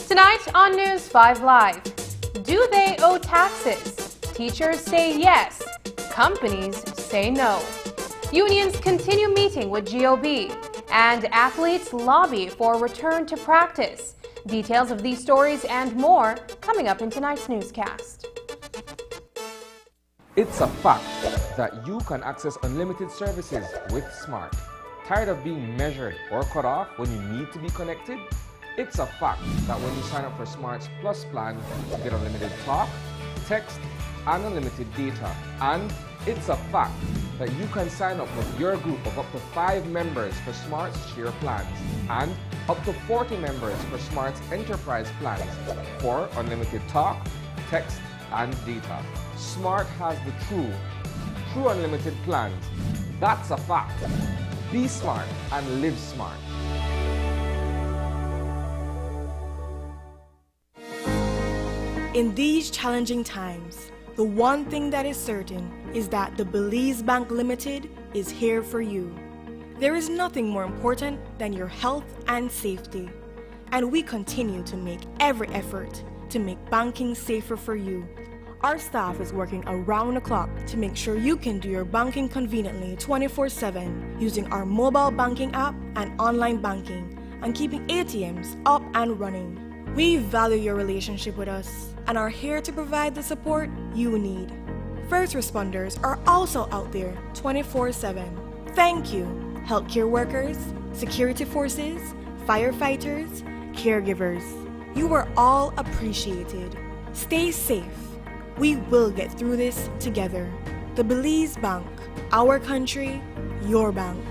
Tonight on News 5 Live, do they owe taxes? Teachers say yes, companies say no. Unions continue meeting with GOB, and athletes lobby for return to practice. Details of these stories and more coming up in tonight's newscast. It's a fact that you can access unlimited services with Smart. Tired of being measured or cut off when you need to be connected? It's a fact that when you sign up for Smart's Plus plan, you get unlimited talk, text, and unlimited data. And it's a fact that you can sign up with your group of up to 5 members for Smart's Share plans and up to 40 members for Smart's Enterprise plans for unlimited talk, text, and data. Smart has the true unlimited plans. That's a fact. Be smart and live smart. In these challenging times, the one thing that is certain is that the Belize Bank Limited is here for you. There is nothing more important than your health and safety, and we continue to make every effort to make banking safer for you. Our staff is working around the clock to make sure you can do your banking conveniently 24/7 using our mobile banking app and online banking and keeping ATMs up and running. We value your relationship with us and are here to provide the support you need. First responders are also out there 24/7. Thank you, healthcare workers, security forces, firefighters, caregivers. You are all appreciated. Stay safe. We will get through this together. The Belize Bank, our country, your bank.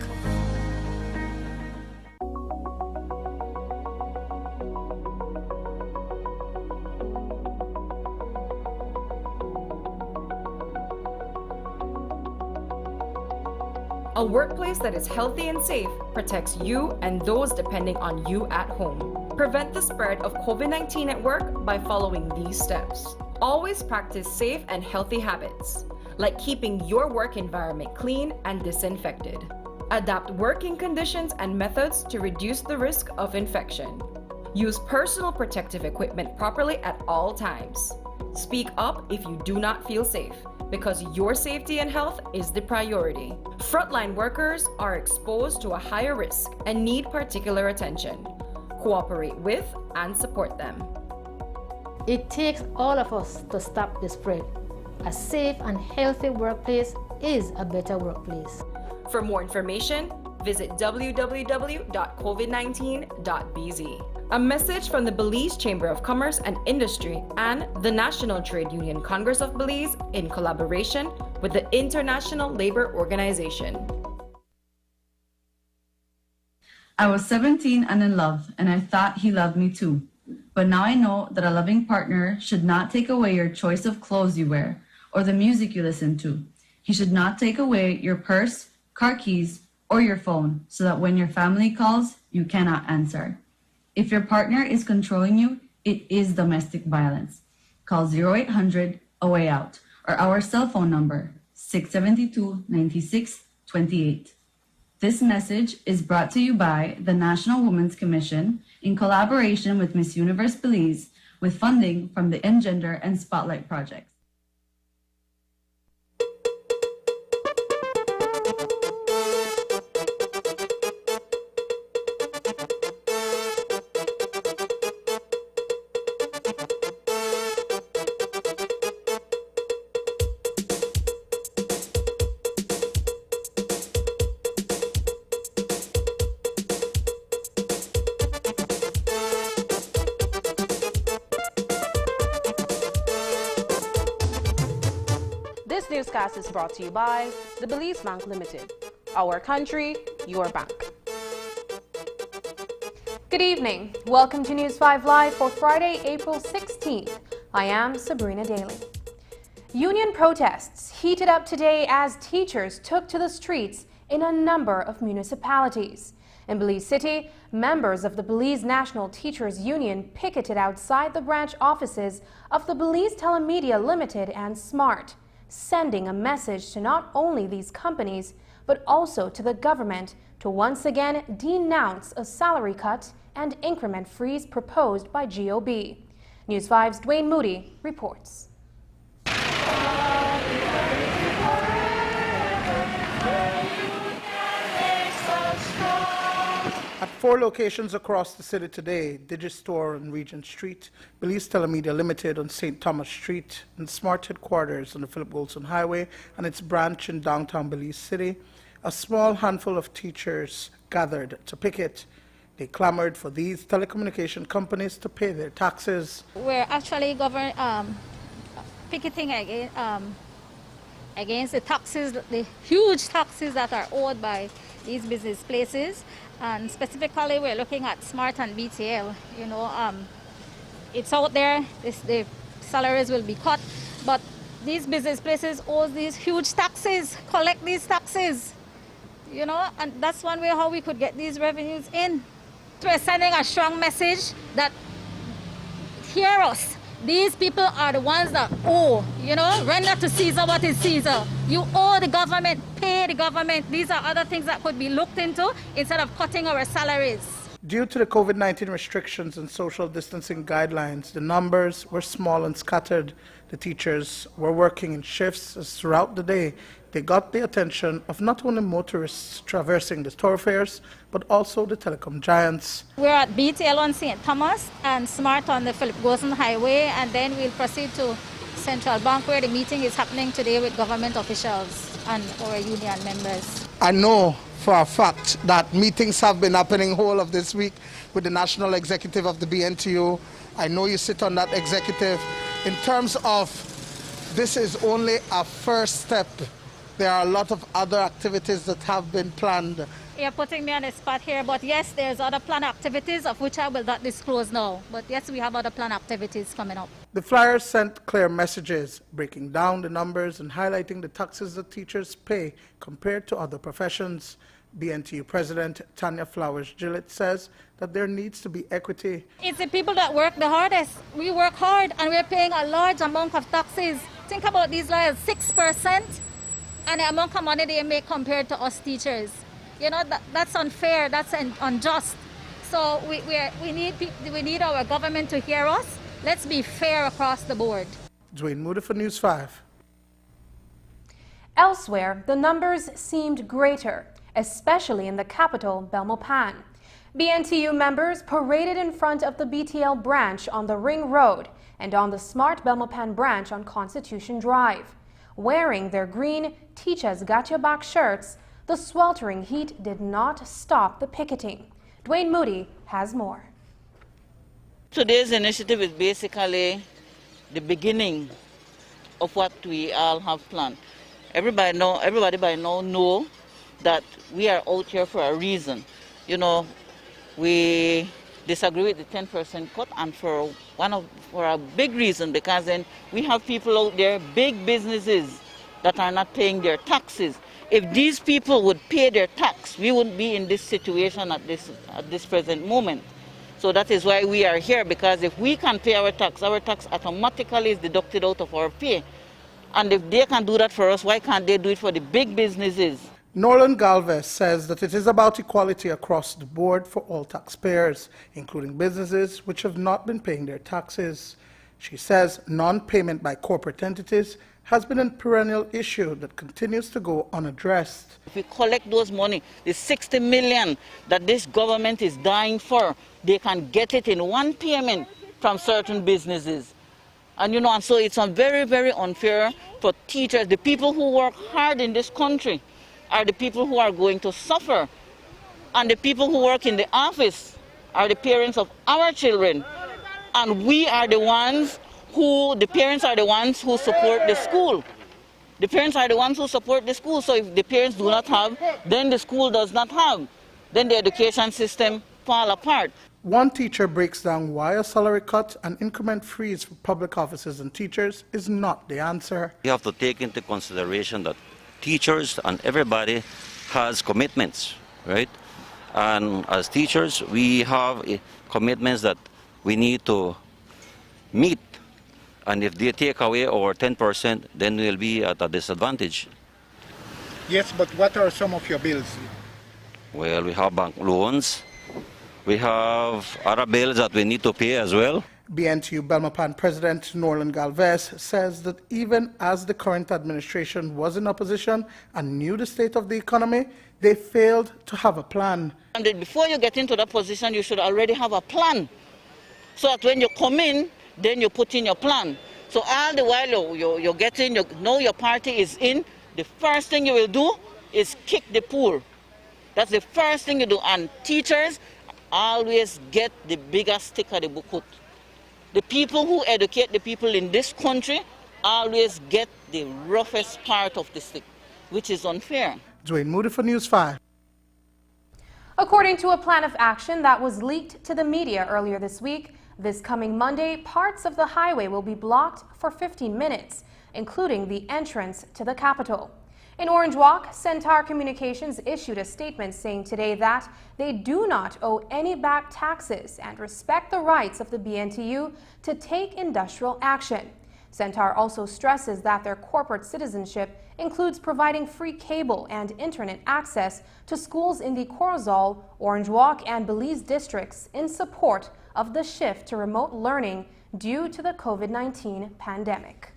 A workplace that is healthy and safe protects you and those depending on you at home. Prevent the spread of COVID-19 at work by following these steps. Always practice safe and healthy habits, like keeping your work environment clean and disinfected. Adapt working conditions and methods to reduce the risk of infection. Use personal protective equipment properly at all times. Speak up if you do not feel safe, because your safety and health is the priority. Frontline workers are exposed to a higher risk and need particular attention. Cooperate with and support them. It takes all of us to stop the spread. A safe and healthy workplace is a better workplace. For more information, visit www.covid19.bz. A message from the Belize Chamber of Commerce and Industry and the National Trade Union Congress of Belize in collaboration with the International Labour Organization. I was 17 and in love, and I thought he loved me too. But now I know that a loving partner should not take away your choice of clothes you wear or the music you listen to. He should not take away your purse, car keys, or your phone so that when your family calls, you cannot answer. If your partner is controlling you, it is domestic violence. Call 0800 A Way Out or our cell phone number 672-9628. This message is brought to you by the National Women's Commission in collaboration with Miss Universe Belize with funding from the Engender and Spotlight projects. This newscast is brought to you by the Belize Bank Limited. Our country, your bank. Good evening. Welcome to News 5 Live for Friday, April 16th. I am Sabrina Daly. Union protests heated up today as teachers took to the streets in a number of municipalities. In Belize City, members of the Belize National Teachers Union picketed outside the branch offices of the Belize Telemedia Limited and SMART, sending a message to not only these companies, but also to the government to once again denounce a salary cut and increment freeze proposed by GOB. News 5's Dwayne Moody reports. At 4 locations across the city today, Digistore on Regent Street, Belize Telemedia Limited on St. Thomas Street, and Smart Headquarters on the Philip Goldson Highway and its branch in downtown Belize City, a small handful of teachers gathered to picket. They clamored for these telecommunication companies to pay their taxes. We're actually picketing against the taxes, the huge taxes that are owed by these business places. And specifically, we're looking at SMART and BTL. You know, it's out there, the salaries will be cut, but these business places owe these huge taxes, collect these taxes, you know, and that's one way how we could get these revenues in. We're sending a strong message that, hear us, these people are the ones that owe, you know, render to Caesar what is Caesar. You owe the government, pay the government. These are other things that could be looked into instead of cutting our salaries. Due to the COVID-19 restrictions and social distancing guidelines, the numbers were small and scattered. The teachers were working in shifts as throughout the day. They got the attention of not only motorists traversing the thoroughfares, but also the telecom giants. We're at BTL on St. Thomas and SMART on the Philip Gosson Highway, and then we'll proceed to Central Bank, where the meeting is happening today with government officials and our union members. I know for a fact that meetings have been happening whole of this week with the national executive of the BNTU. I know you sit on that executive. In terms of this is only a first step. There are a lot of other activities that have been planned. You're putting me on the spot here, but yes, there's other planned activities of which I will not disclose now. But yes, we have other planned activities coming up. The flyers sent clear messages, breaking down the numbers and highlighting the taxes that teachers pay compared to other professions. BNTU President Tanya Flowers-Gillett says that there needs to be equity. It's the people that work the hardest. We work hard and we're paying a large amount of taxes. Think about these lawyers, 6%, and the amount of money they make compared to us teachers. You know, that's unfair, that's unjust. So we need our government to hear us. Let's be fair across the board. Dwayne Moody for News 5. Elsewhere, the numbers seemed greater, especially in the capital, Belmopan. BNTU members paraded in front of the BTL branch on the Ring Road and on the Smart Belmopan branch on Constitution Drive. Wearing their green Teach Us Got Your Back shirts, the sweltering heat did not stop the picketing. Dwayne Moody has more. Today's initiative is basically the beginning of what we all have planned. Everybody by now know that we are out here for a reason. You know, we disagree with the 10% cut, and for a big reason, because then we have people out there, big businesses, that are not paying their taxes. If these people would pay their tax, we wouldn't be in this situation at this present moment. So that is why we are here, because if we can pay our tax automatically is deducted out of our pay. And if they can do that for us, why can't they do it for the big businesses? Norland Galvez says that it is about equality across the board for all taxpayers, including businesses which have not been paying their taxes. She says non-payment by corporate entities has been a perennial issue that continues to go unaddressed. If we collect those money, the 60 million that this government is dying for, they can get it in one payment from certain businesses. And you know, and so it's very, very unfair for teachers. The people who work hard in this country are the people who are going to suffer. And the people who work in the office are the parents of our children. And we are the ones the parents are the ones who support the school. The parents are the ones who support the school. So if the parents do not have, then the school does not have. Then the education system fall apart. One teacher breaks down why a salary cut and increment freeze for public officers and teachers is not the answer. You have to take into consideration that teachers and everybody has commitments, right? And as teachers, we have commitments that we need to meet. And if they take away our 10%, then we'll be at a disadvantage. Yes, but what are some of your bills? Well, we have bank loans. We have other bills that we need to pay as well. BNTU Belmopan President Norland Galvez says that even as the current administration was in opposition and knew the state of the economy, they failed to have a plan. And before you get into that position, you should already have a plan. So that when you come in, then you put in your plan. So all the while you get in, you know your party is in, the first thing you will do is kick the pool. That's the first thing you do. And teachers always get the biggest stick of the book. The people who educate the people in this country always get the roughest part of the stick, which is unfair. Dwayne Moody for News 5. According to a plan of action that was leaked to the media earlier this week, this coming Monday, parts of the highway will be blocked for 15 minutes, including the entrance to the Capitol. In Orange Walk, Centaur Communications issued a statement saying today that they do not owe any back taxes and respect the rights of the BNTU to take industrial action. Centaur also stresses that their corporate citizenship includes providing free cable and internet access to schools in the Corozal, Orange Walk, and Belize districts in support of the shift to remote learning due to the COVID-19 pandemic.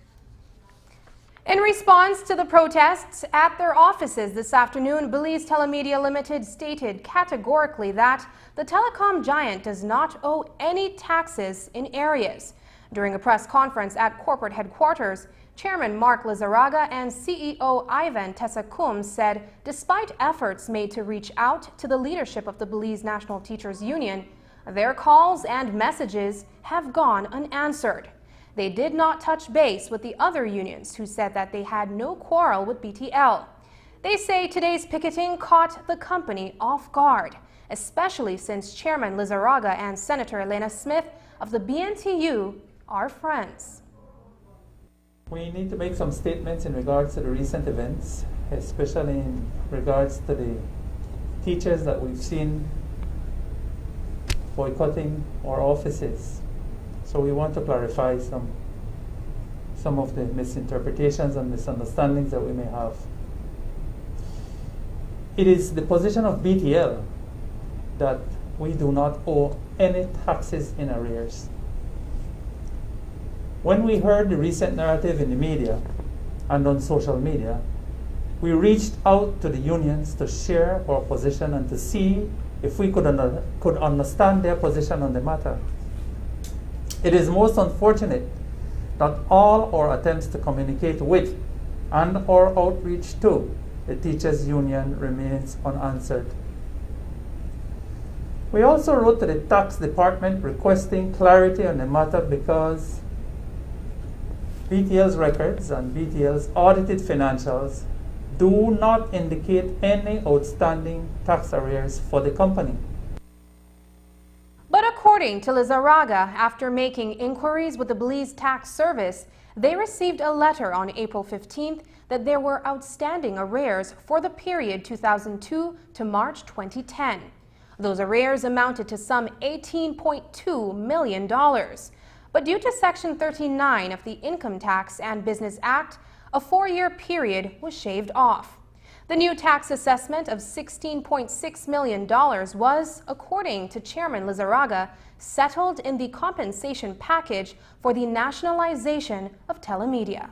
In response to the protests at their offices this afternoon, Belize Telemedia Limited stated categorically that the telecom giant does not owe any taxes in areas. During a press conference at corporate headquarters, Chairman Mark Lizarraga and CEO Ivan Tessakum said despite efforts made to reach out to the leadership of the Belize National Teachers Union, their calls and messages have gone unanswered. They did not touch base with the other unions who said that they had no quarrel with BTL. They say today's picketing caught the company off guard, especially since Chairman Lizarraga and Senator Elena Smith of the BNTU are friends. We need to make some statements in regards to the recent events, especially in regards to the teachers that we've seen boycotting our offices. So we want to clarify some of the misinterpretations and misunderstandings that we may have. It is the position of BTL that we do not owe any taxes in arrears. When we heard the recent narrative in the media and on social media, we reached out to the unions to share our position and to see if we could understand their position on the matter. It is most unfortunate that all our attempts to communicate with and our outreach to the teachers' union remains unanswered. We also wrote to the tax department requesting clarity on the matter because BTL's records and BTL's audited financials do not indicate any outstanding tax arrears for the company. But according to Lizarraga, after making inquiries with the Belize Tax Service, they received a letter on April 15th that there were outstanding arrears for the period 2002 to March 2010. Those arrears amounted to some $18.2 million. But due to Section 39 of the Income Tax and Business Act, a 4-year period was shaved off. The new tax assessment of $16.6 million was, according to Chairman Lizarraga, settled in the compensation package for the nationalization of telemedia.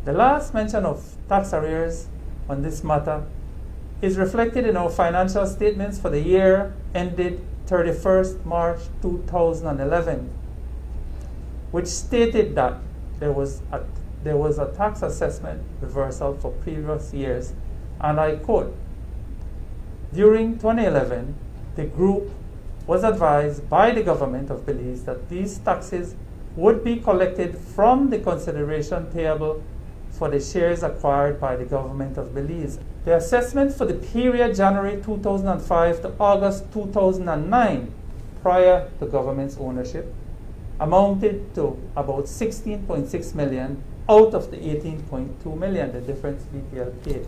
The last mention of tax arrears on this matter is reflected in our financial statements for the year ended 31st March 2011, which stated that there was a tax assessment reversal for previous years, and I quote, "During 2011, the group was advised by the government of Belize that these taxes would be collected from the consideration payable for the shares acquired by the government of Belize. The assessment for the period January 2005 to August 2009, prior to government's ownership, amounted to about 16.6 million out of the 18.2 million, the difference BTL paid.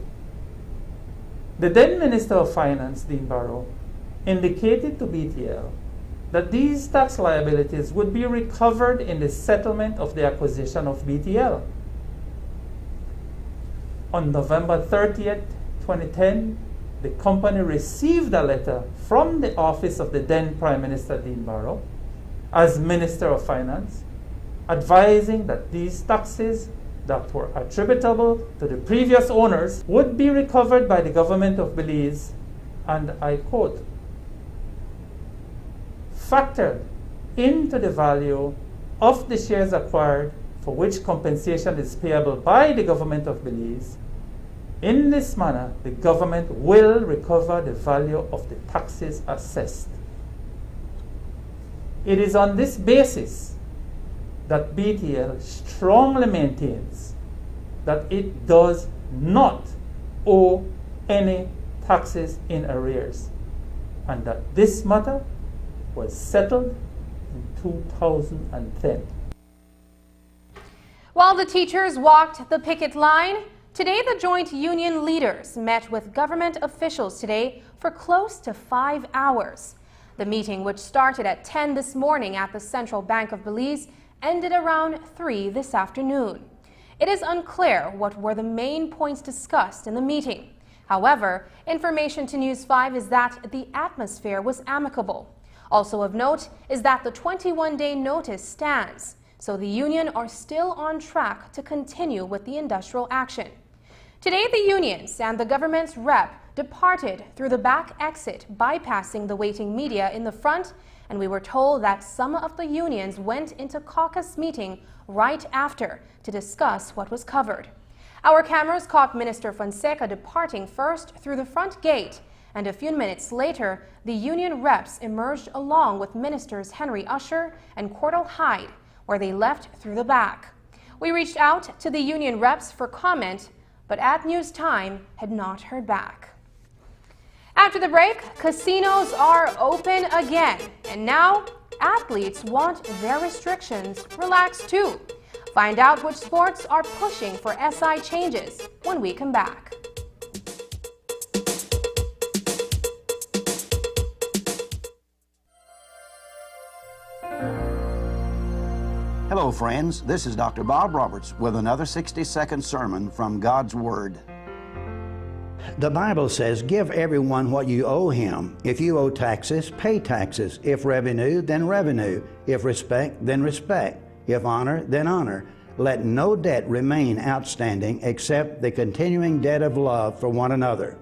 The then Minister of Finance, Dean Barrow, indicated to BTL that these tax liabilities would be recovered in the settlement of the acquisition of BTL. On November 30th, 2010, the company received a letter from the office of the then Prime Minister Dean Barrow as Minister of Finance, advising that these taxes that were attributable to the previous owners would be recovered by the government of Belize, and I quote, "factored into the value of the shares acquired for which compensation is payable by the government of Belize. In this manner, the government will recover the value of the taxes assessed." It is on this basis that BTL strongly maintains that it does not owe any taxes in arrears, and that this matter was settled in 2010. While the teachers walked the picket line, today the joint union leaders met with government officials today for close to 5 hours. The meeting, which started at 10 this morning at the Central Bank of Belize, ended around 3 this afternoon. It is unclear what were the main points discussed in the meeting. However, information to News 5 is that the atmosphere was amicable. Also of note is that the 21-day notice stands, so the union are still on track to continue with the industrial action. Today, the unions and the government's rep departed through the back exit, bypassing the waiting media in the front, and we were told that some of the unions went into caucus meeting right after to discuss what was covered. Our cameras caught Minister Fonseca departing first through the front gate, and a few minutes later, the union reps emerged along with Ministers Henry Usher and Cordell Hyde, where they left through the back. We reached out to the union reps for comment, but at News Time had not heard back. After the break, casinos are open again, and now athletes want their restrictions relaxed too. Find out which sports are pushing for SI changes when we come back. Hello, friends. This is Dr. Bob Roberts with another 60-second sermon from God's Word. The Bible says, give everyone what you owe him. If you owe taxes, pay taxes. If revenue, then revenue. If respect, then respect. If honor, then honor. Let no debt remain outstanding except the continuing debt of love for one another.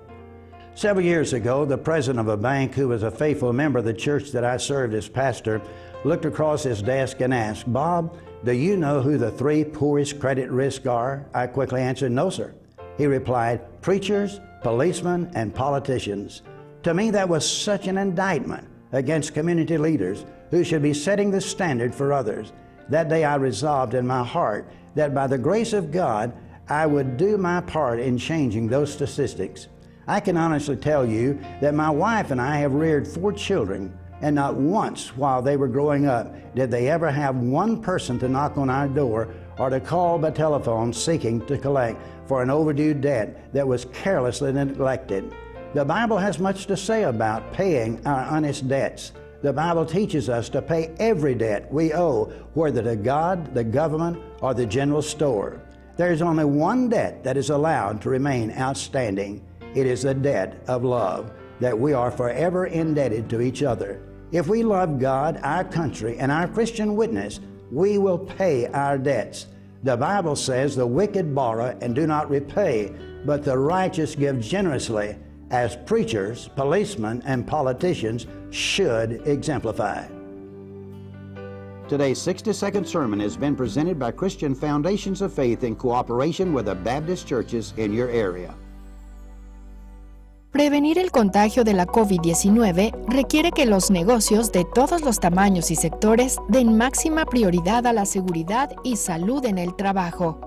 Several years ago, the president of a bank, who was a faithful member of the church that I served as pastor, looked across his desk and asked, Bob, do you know who the 3 poorest credit risks are? I quickly answered, no, sir. He replied, preachers, policemen, and politicians. To me, that was such an indictment against community leaders who should be setting the standard for others. That day I resolved in my heart that by the grace of God, I would do my part in changing those statistics. I can honestly tell you that my wife and I have reared 4 children, and not once while they were growing up did they ever have one person to knock on our door or to call by telephone seeking to collect for an overdue debt that was carelessly neglected. The Bible has much to say about paying our honest debts. The Bible teaches us to pay every debt we owe, whether to God, the government, or the general store. There is only one debt that is allowed to remain outstanding. It is the debt of love, that we are forever indebted to each other. If we love God, our country, and our Christian witness, we will pay our debts. The Bible says the wicked borrow and do not repay, but the righteous give generously, as preachers, policemen, and politicians should exemplify. Today's 60-second sermon has been presented by Christian Foundations of Faith in cooperation with the Baptist churches in your area. Prevenir el contagio de la COVID-19 requiere que los negocios de todos los tamaños y sectores den máxima prioridad a la seguridad y salud en el trabajo.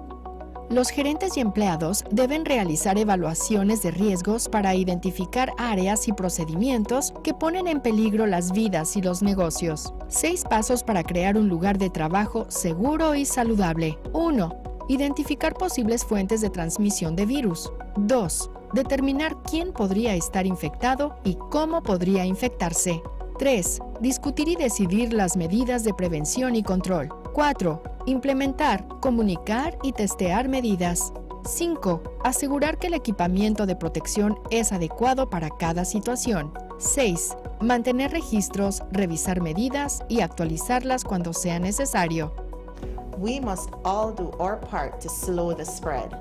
Los gerentes y empleados deben realizar evaluaciones de riesgos para identificar áreas y procedimientos que ponen en peligro las vidas y los negocios. 6 pasos para crear un lugar de trabajo seguro y saludable. 1. Identificar posibles fuentes de transmisión de virus. 2. Determinar quién podría estar infectado y cómo podría infectarse. 3. Discutir y decidir las medidas de prevención y control. 4. Implementar, comunicar y testear medidas. 5. Asegurar que el equipamiento de protección es adecuado para cada situación. 6. Mantener registros, revisar medidas y actualizarlas cuando sea necesario. We must all do our part to slow the spread.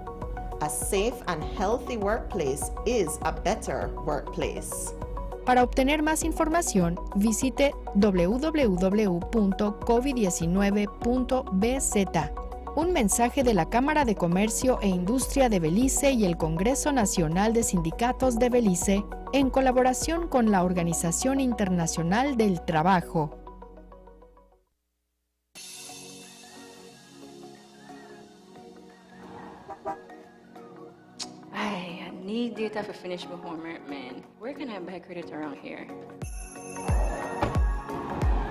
A safe and healthy workplace is a better workplace. Para obtener más información, visite www.covid19.bz. Un mensaje de la Cámara de Comercio e Industria de Belice y el Congreso Nacional de Sindicatos de Belice, en colaboración con la Organización Internacional del Trabajo. I need data for finished performer, man. Where can I buy credit around here?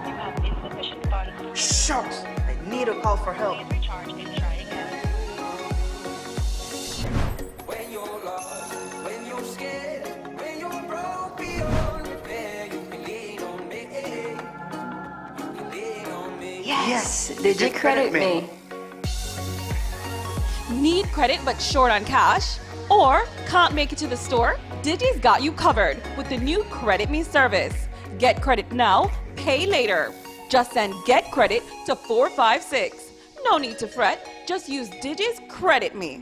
You have insufficient funds. Shucks! I need a call for help. Please recharge and try again. When you're lost, when you're scared, when you're broke beyond repair, you can lean on me. You can lean on me. Yes! Did you credit me? Need credit but short on cash? Or can't make it to the store? Digi's got you covered with the new Credit Me service. Get credit now, pay later. Just send Get Credit to 456. No need to fret, just use Digi's Credit Me.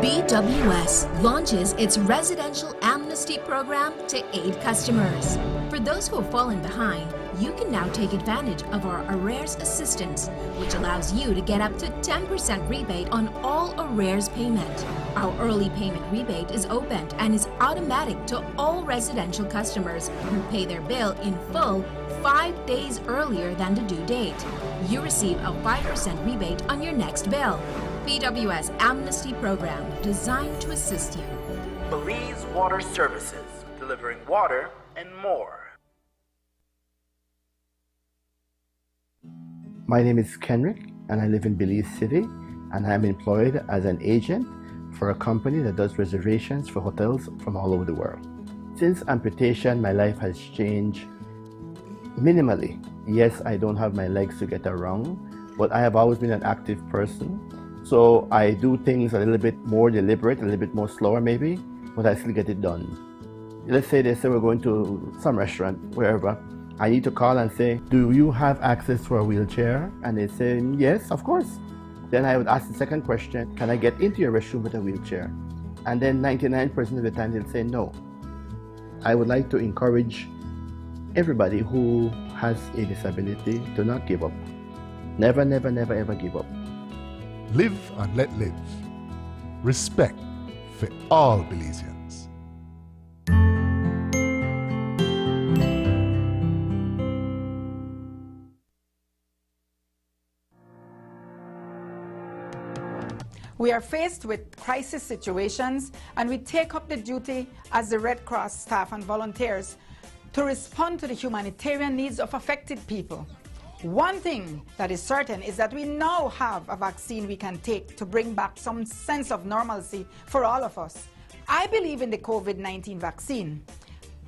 BWS launches its residential amnesty program to aid customers. For those who have fallen behind, you can now take advantage of our arrears assistance, which allows you to get up to 10% rebate on all arrears payment. Our early payment rebate is opened and is automatic to all residential customers who pay their bill in full 5 days earlier than the due date. You receive a 5% rebate on your next bill. BWS Amnesty Program, designed to assist you. Belize Water Services, delivering water and more. My name is Kenrick, and I live in Belize City, and I'm employed as an agent for a company that does reservations for hotels from all over the world. Since amputation, my life has changed minimally. Yes, I don't have my legs to get around, but I have always been an active person. So I do things a little bit more deliberate, a little bit more slower maybe, but I still get it done. Let's say they say we're going to some restaurant, wherever. I need to call and say, do you have access to a wheelchair? And they say, yes, of course. Then I would ask the second question, can I get into your restroom with a wheelchair? And then 99% of the time they'll say no. I would like to encourage everybody who has a disability to not give up. Never, never, never, ever give up. Live and let live. Respect for all Belizeans. We are faced with crisis situations, and we take up the duty as the Red Cross staff and volunteers to respond to the humanitarian needs of affected people. One thing that is certain is that we now have a vaccine we can take to bring back some sense of normalcy for all of us. I believe in the COVID-19 vaccine.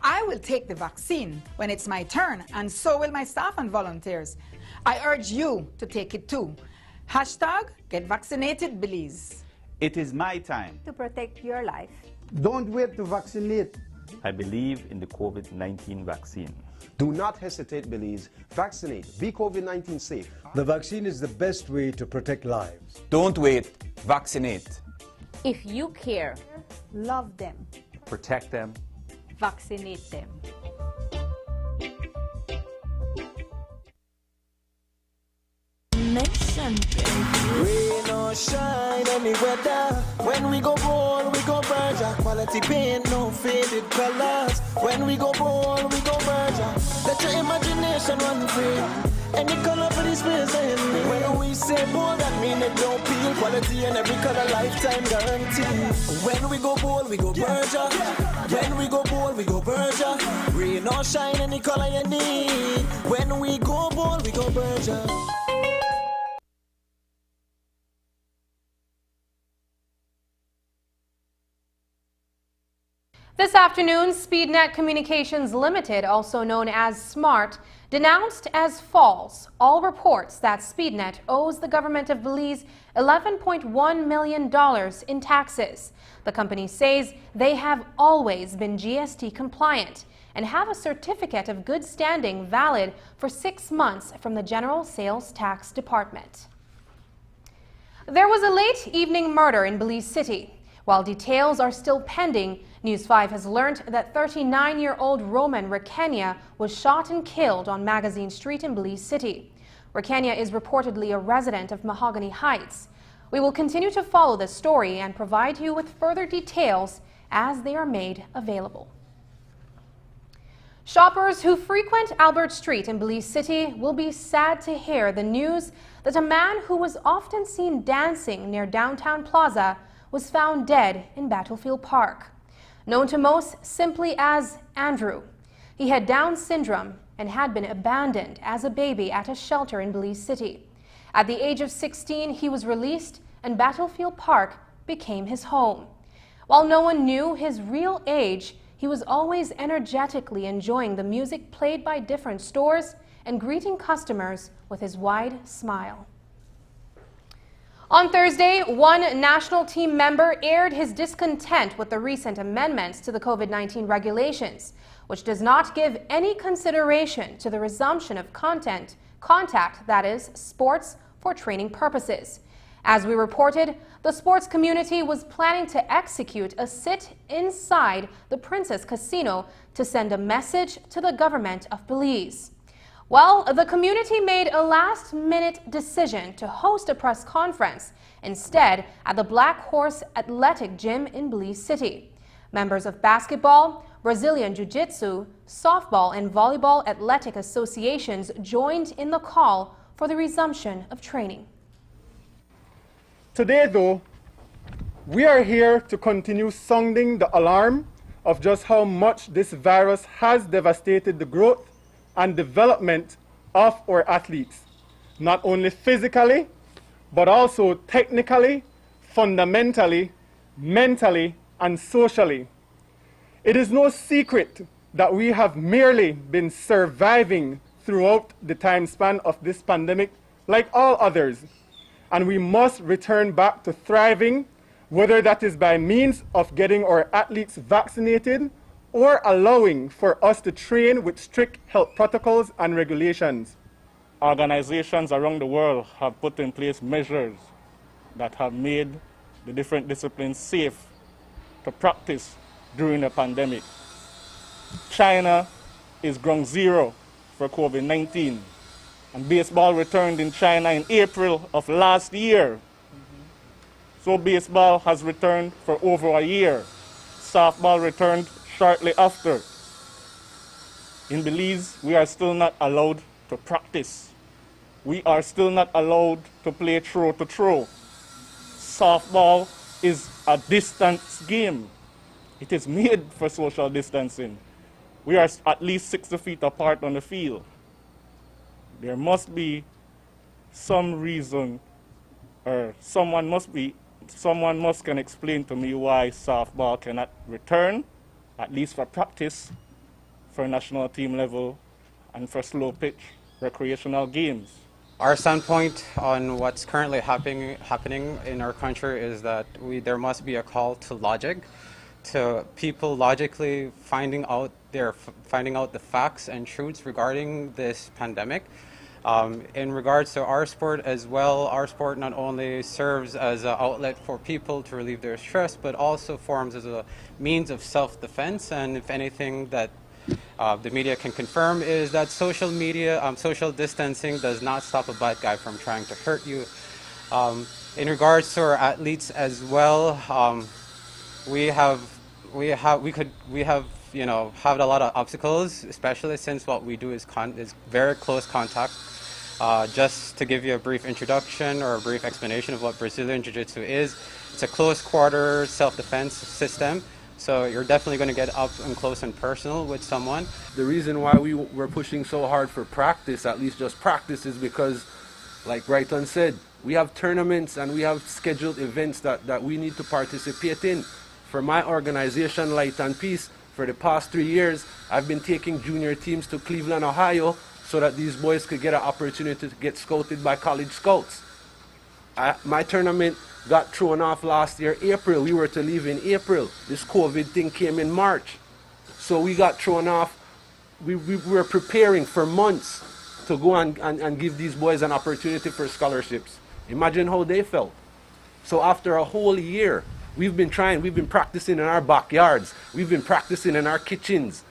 I will take the vaccine when it's my turn, and so will my staff and volunteers. I urge you to take it too. Hashtag Get Vaccinated Belize. It is my time to protect your life. Don't wait to vaccinate. I believe in the COVID-19 vaccine. Do not hesitate, Belize. Vaccinate. Be COVID-19 safe. The vaccine is the best way to protect lives. Don't wait. Vaccinate. If you care, love them, protect them, vaccinate them. Rain or shine, any weather. When we go ball, we go Berger. Quality paint, no faded colors. When we go ball, we go Berger. Let your imagination run free. Any color for this place, when we say ball, that mean it don't peel. Quality in every color, lifetime guarantee. When we go ball, we go Berger. When we go ball, we go Berger. Rain or shine, any color you need. When we go ball, we go Berger. This afternoon, SpeedNet Communications Limited, also known as SMART, denounced as false all reports that SpeedNet owes the government of Belize $11.1 million in taxes. The company says they have always been GST compliant and have a certificate of good standing valid for 6 months from the General Sales Tax Department. There was a late evening murder in Belize City. While details are still pending, News 5 has learned that 39-year-old Roman Rakenya was shot and killed on Magazine Street in Belize City. Rakenya is reportedly a resident of Mahogany Heights. We will continue to follow this story and provide you with further details as they are made available. Shoppers who frequent Albert Street in Belize City will be sad to hear the news that a man who was often seen dancing near Downtown Plaza was found dead in Battlefield Park. Known to most simply as Andrew, he had Down syndrome and had been abandoned as a baby at a shelter in Belize City. At the age of 16, he was released and Battlefield Park became his home. While no one knew his real age, he was always energetically enjoying the music played by different stores and greeting customers with his wide smile. On Thursday, one national team member aired his discontent with the recent amendments to the COVID-19 regulations, which does not give any consideration to the resumption of contact, that is, sports for training purposes. As we reported, the sports community was planning to execute a sit inside the Princess Casino to send a message to the government of Belize. Well, the community made a last-minute decision to host a press conference instead at the Black Horse Athletic Gym in Belize City. Members of basketball, Brazilian Jiu-Jitsu, softball, and volleyball athletic associations joined in the call for the resumption of training. Today, though, we are here to continue sounding the alarm of just how much this virus has devastated the growth and development of our athletes, not only physically, but also technically, fundamentally, mentally, and socially. It is no secret that we have merely been surviving throughout the time span of this pandemic like all others, and we must return back to thriving, whether that is by means of getting our athletes vaccinated or allowing for us to train with strict health protocols and regulations. Organizations around the world have put in place measures that have made the different disciplines safe to practice during the pandemic. China is ground zero for COVID-19, and baseball returned in China in April of last year. So baseball has returned for over a year. Softball returned shortly after. In Belize, we are still not allowed to practice. We are still not allowed to play throw-to-throw. Softball is a distance game. It is made for social distancing. We are at least 60 feet apart on the field. There must be some reason, or someone must can explain to me why softball cannot return, at least for practice, for national team level, and for slow pitch recreational games. Our standpoint on what's currently happening in our country is that there must be a call to logic, to people logically finding out the facts and truths regarding this pandemic. In regards to our sport as well, our sport not only serves as an outlet for people to relieve their stress, but also forms as a means of self-defense. And if anything that the media can confirm is that social distancing does not stop a bad guy from trying to hurt you. In regards to our athletes as well, we have had a lot of obstacles, especially since what we do is very close contact. Just to give you a brief introduction or a brief explanation of what Brazilian Jiu-Jitsu is, it's a close quarter self-defense system. So you're definitely going to get up and close and personal with someone. The reason why we're pushing so hard for practice, at least just practice, is because, like Brighton said, we have tournaments and we have scheduled events that we need to participate in. For my organization, Light and Peace, for the past 3 years, I've been taking junior teams to Cleveland, Ohio, so that these boys could get an opportunity to get scouted by college scouts. My tournament got thrown off last year, April. We were to leave in April. This COVID thing came in March. So we got thrown off. We were preparing for months to go and give these boys an opportunity for scholarships. Imagine how they felt. So after a whole year, we've been practicing in our backyards. We've been practicing in our kitchens.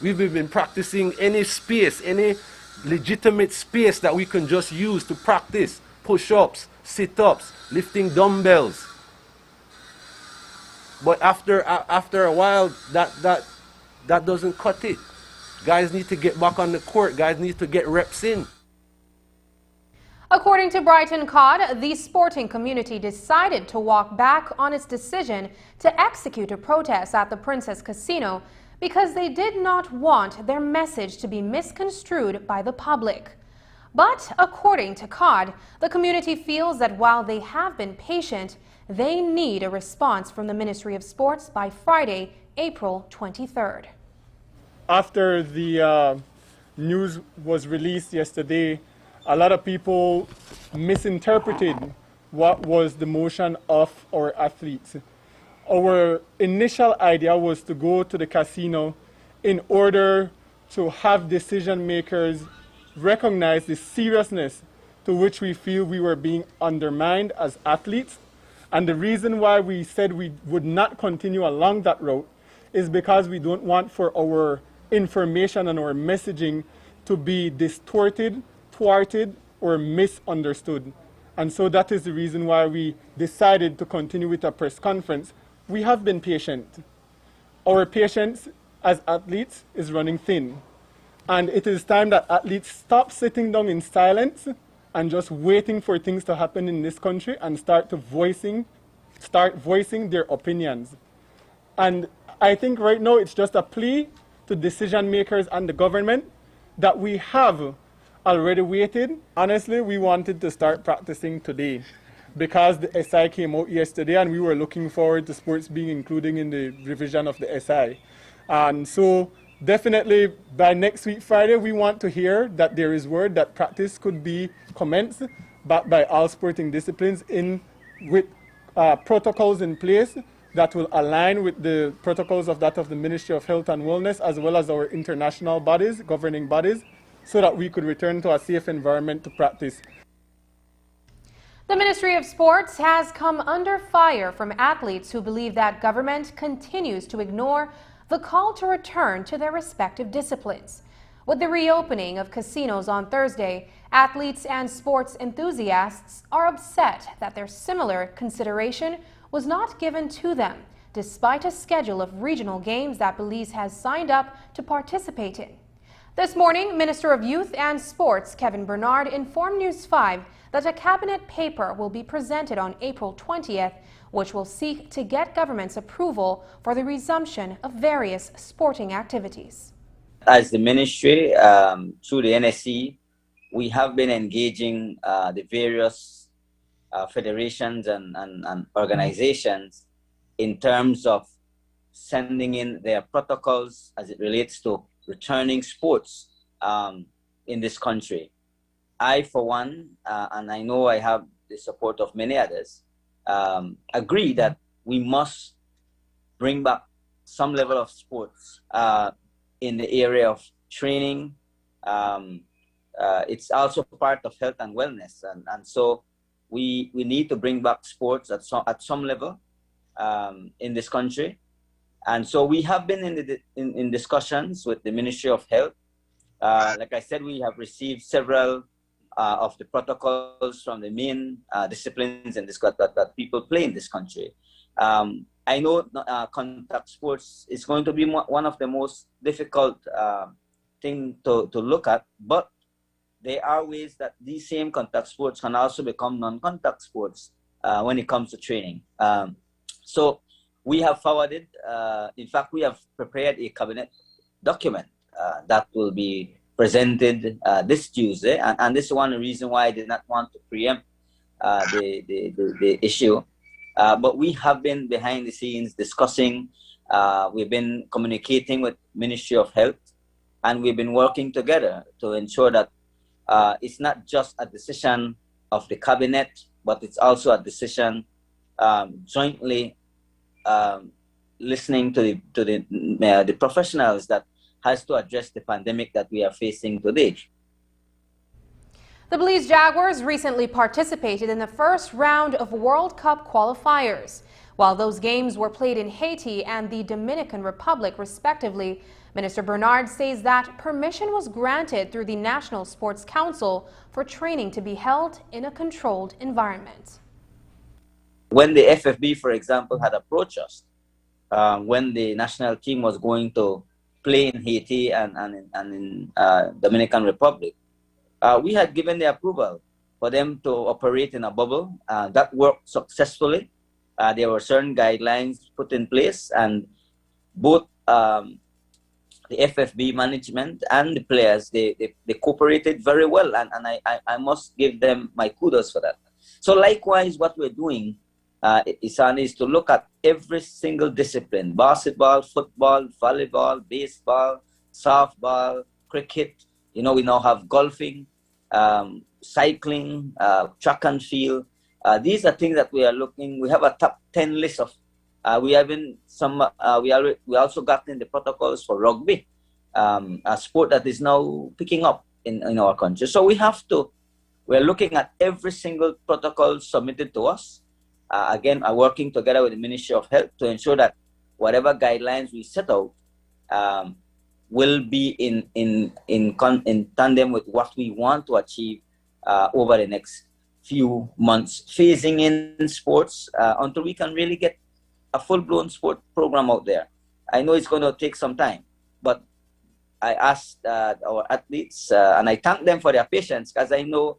We've been practicing any space, any legitimate space that we can just use to practice push-ups, sit-ups, lifting dumbbells. But after a while, that doesn't cut it. Guys need to get back on the court. Guys need to get reps in. According to Brighton Cod, the sporting community decided to walk back on its decision to execute a protest at the Princess Casino because they did not want their message to be misconstrued by the public. But according to COD, the community feels that while they have been patient, they need a response from the Ministry of Sports by Friday, April 23rd. After the news was released yesterday, a lot of people misinterpreted what was the motion of our athletes. Our initial idea was to go to the casino in order to have decision makers recognize the seriousness to which we feel we were being undermined as athletes. And the reason why we said we would not continue along that route is because we don't want for our information and our messaging to be distorted, thwarted, or misunderstood. And so that is the reason why we decided to continue with a press conference. We have been patient. Our patience as athletes is running thin. And it is time that athletes stop sitting down in silence and just waiting for things to happen in this country and start voicing their opinions. And I think right now it's just a plea to decision makers and the government that we have already waited. Honestly, we wanted to start practicing today because the SI came out yesterday and we were looking forward to sports being included in the revision of the SI. And so definitely by next week Friday, we want to hear that there is word that practice could be commenced back by all sporting disciplines with protocols in place that will align with the protocols of that of the Ministry of Health and Wellness, as well as our international bodies, governing bodies, so that we could return to a safe environment to practice. The Ministry of Sports has come under fire from athletes who believe that government continues to ignore the call to return to their respective disciplines. With the reopening of casinos on Thursday, athletes and sports enthusiasts are upset that their similar consideration was not given to them, despite a schedule of regional games that Belize has signed up to participate in. This morning, Minister of Youth and Sports Kevin Bernard informed News 5 that a cabinet paper will be presented on April 20th, which will seek to get government's approval for the resumption of various sporting activities. As the ministry, through the NSC, we have been engaging the various federations and organizations in terms of sending in their protocols as it relates to returning sports in this country. I, for one, and I know I have the support of many others, agree that we must bring back some level of sports in the area of training. It's also part of health and wellness, and so we need to bring back sports at some level in this country. And so we have been in discussions with the Ministry of Health. Like I said, we have received several of the protocols from the main disciplines and that people play in this country. I know contact sports is going to be one of the most difficult thing to look at, but there are ways that these same contact sports can also become non-contact sports when it comes to training. So we have forwarded, in fact, we have prepared a cabinet document that will be presented this Tuesday, and this is one reason why I did not want to preempt the issue. But we have been behind the scenes discussing, we've been communicating with Ministry of Health, and we've been working together to ensure that it's not just a decision of the cabinet, but it's also a decision jointly listening to the professionals that has to address the pandemic that we are facing today. The Belize Jaguars recently participated in the first round of World Cup qualifiers. While those games were played in Haiti and the Dominican Republic, respectively, Minister Bernard says that permission was granted through the National Sports Council for training to be held in a controlled environment. When the FFB, for example, had approached us, when the national team was going to play in Haiti and in Dominican Republic, we had given the approval for them to operate in a bubble. That worked successfully. There were certain guidelines put in place, and both the FFB management and the players, they cooperated very well, and I must give them my kudos for that. So likewise, what we're doing, Isan, is to look at every single discipline: basketball, football, volleyball, baseball, softball, cricket. You know, we now have golfing, cycling, track and field. These are things that we are looking. We have a top 10 list of. We have in some. We also got in the protocols for rugby, a sport that is now picking up in our country. So we're looking at every single protocol submitted to us. Again, I'm working together with the Ministry of Health to ensure that whatever guidelines we set out will be in tandem with what we want to achieve over the next few months, phasing in sports until we can really get a full-blown sport program out there. I know it's going to take some time, but I asked our athletes, and I thank them for their patience, because I know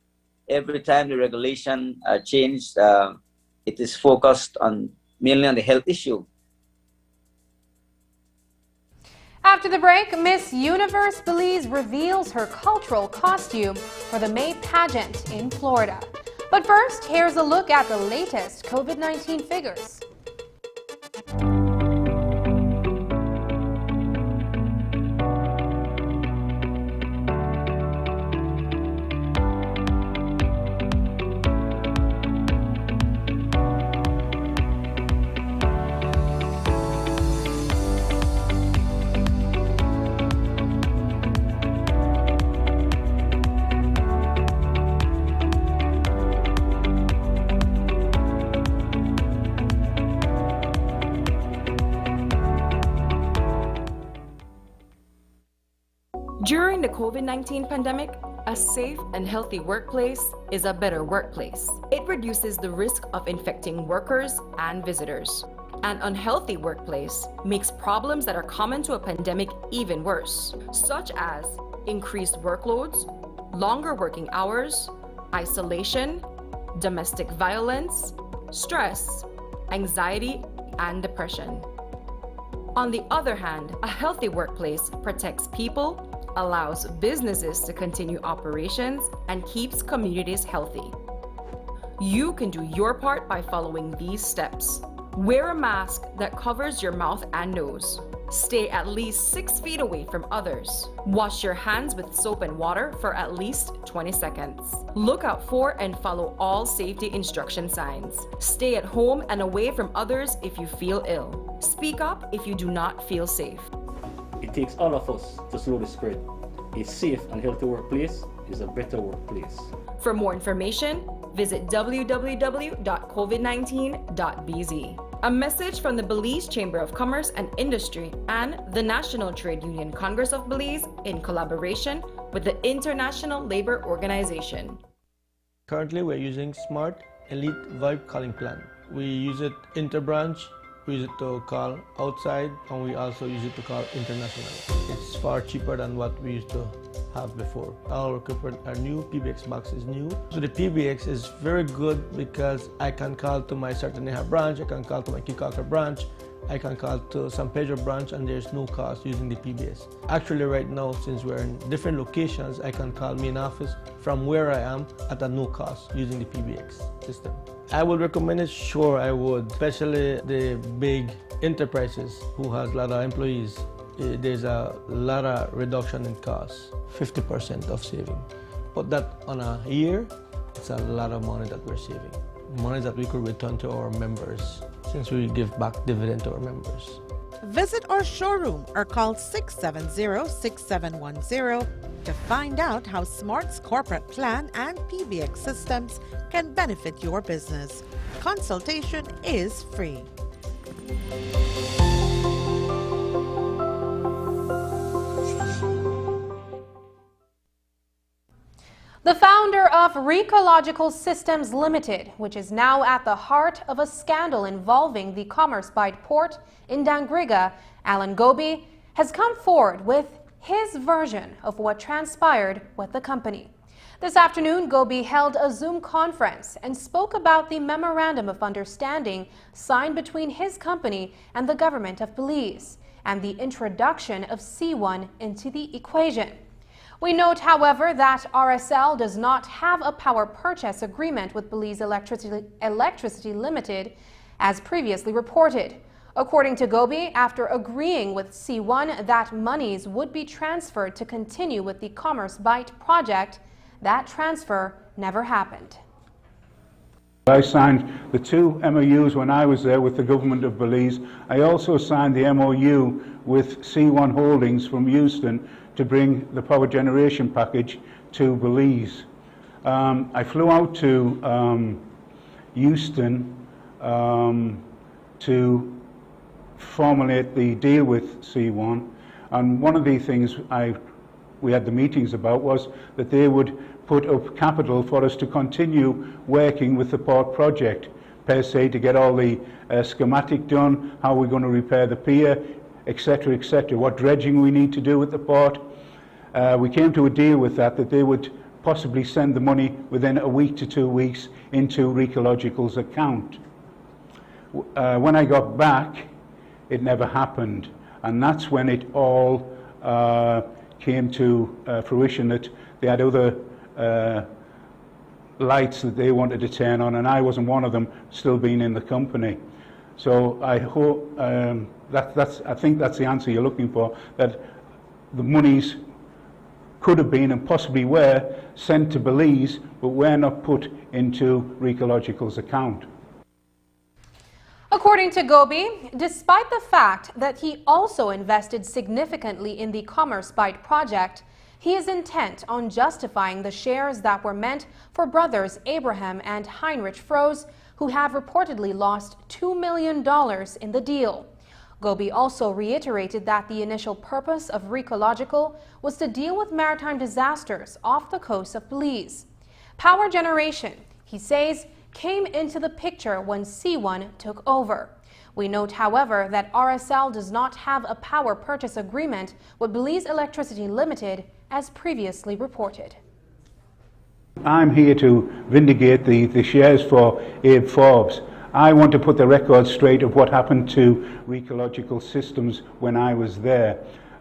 every time the regulation changed, it is focused mainly on the health issue. After the break, Miss Universe Belize reveals her cultural costume for the May pageant in Florida. But first, here's a look at the latest COVID-19 figures. During the COVID-19 pandemic, a safe and healthy workplace is a better workplace. It reduces the risk of infecting workers and visitors. An unhealthy workplace makes problems that are common to a pandemic even worse, such as increased workloads, longer working hours, isolation, domestic violence, stress, anxiety, and depression. On the other hand, a healthy workplace protects people, allows businesses to continue operations, and keeps communities healthy. You can do your part by following these steps. Wear a mask that covers your mouth and nose. Stay at least 6 feet away from others. Wash your hands with soap and water for at least 20 seconds. Look out for and follow all safety instruction signs. Stay at home and away from others if you feel ill. Speak up if you do not feel safe. It takes all of us to slow the spread. A safe and healthy workplace is a better workplace. For more information, visit www.covid19.bz. A message from the Belize Chamber of Commerce and Industry and the National Trade Union Congress of Belize in collaboration with the International Labor Organization. Currently, we're using Smart Elite Vibe Calling Plan. We use it interbranch, we use it to call outside, and we also use it to call international. It's far cheaper than what we used to have before. Our equipment are new, PBX Max is new. So the PBX is very good because I can call to my Sartaneja branch, I can call to my Kikaka branch, I can call to San Pedro branch, and there's no cost using the PBX. Actually right now, since we're in different locations, I can call main office from where I am at a no cost using the PBX system. I would recommend it, sure I would, especially the big enterprises who has a lot of employees. There's a lot of reduction in costs, 50% of saving. Put that on a year, it's a lot of money that we're saving. Money that we could return to our members, since we give back dividend to our members. Visit our showroom or call 670-6710 to find out how Smart's corporate plan and PBX systems can benefit your business. Consultation is free. The founder of Recological Systems Limited, which is now at the heart of a scandal involving the Commerce Bight port in Dangriga, Alan Gobi, has come forward with his version of what transpired with the company. This afternoon, Gobi held a Zoom conference and spoke about the Memorandum of Understanding signed between his company and the government of Belize. and the introduction of C1 into the equation. We note, however, that RSL does not have a power purchase agreement with Belize Electricity Limited, as previously reported. According to Gobi, after agreeing with C1 that monies would be transferred to continue with the Commerce Bight project, that transfer never happened. I signed the 2 MOUs when I was there with the government of Belize. I also signed the MOU with C1 Holdings from Houston to bring the power generation package to Belize. I flew out to Houston to formulate the deal with C1, and one of the things we had the meetings about was that they would put up capital for us to continue working with the port project per se, to get all the schematic done, how we're going to repair the pier, etc., what dredging we need to do with the port. We came to a deal with that they would possibly send the money within a week to 2 weeks into Recological's account. When I got back, it never happened, and that's when it all came to fruition that they had other lights that they wanted to turn on, and I wasn't one of them, still being in the company. So I hope I think that's the answer you're looking for, that the monies could have been and possibly were sent to Belize, but were not put into Recological's account. According to Gobi, despite the fact that he also invested significantly in the Commerce Bight project, he is intent on justifying the shares that were meant for brothers Abraham and Heinrich Froese, who have reportedly lost $2 million in the deal. Gobi also reiterated that the initial purpose of Recological was to deal with maritime disasters off the coast of Belize. Power generation, he says, came into the picture when C1 took over. We note, however, that RSL does not have a power purchase agreement with Belize Electricity Limited, as previously reported. I'm here to vindicate the shares for Abe Forbes. I want to put the record straight of what happened to Recological Systems when I was there.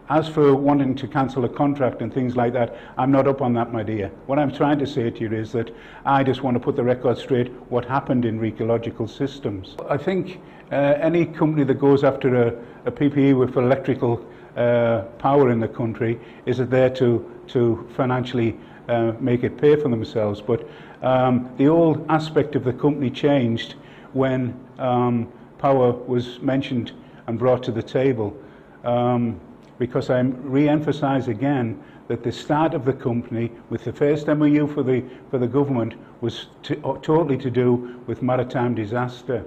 As for wanting to cancel a contract and things like that, I'm not up on that, my dear. What I'm trying to say to you is that I just want to put the record straight what happened in Recological Systems. I think any company that goes after a PPE with electrical power in the country is there to financially make it pay for themselves. But the old aspect of the company changed when power was mentioned and brought to the table. Because I re-emphasize again that the start of the company with the first MOU for the government was totally to do with maritime disaster.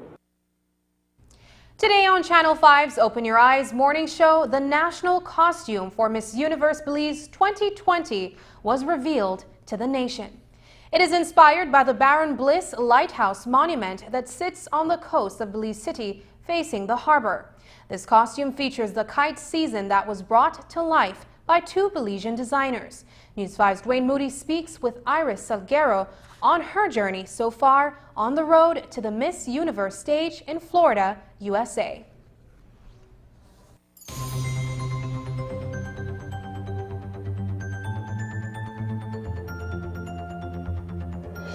Today on Channel 5's Open Your Eyes morning show, the national costume for Miss Universe Belize 2020 was revealed to the nation. It is inspired by the Baron Bliss Lighthouse Monument that sits on the coast of Belize City facing the harbor. This costume features the kite season that was brought to life by 2 Belizean designers. News 5's Dwayne Moody speaks with Iris Salguero on her journey so far on the road to the Miss Universe stage in Florida, USA.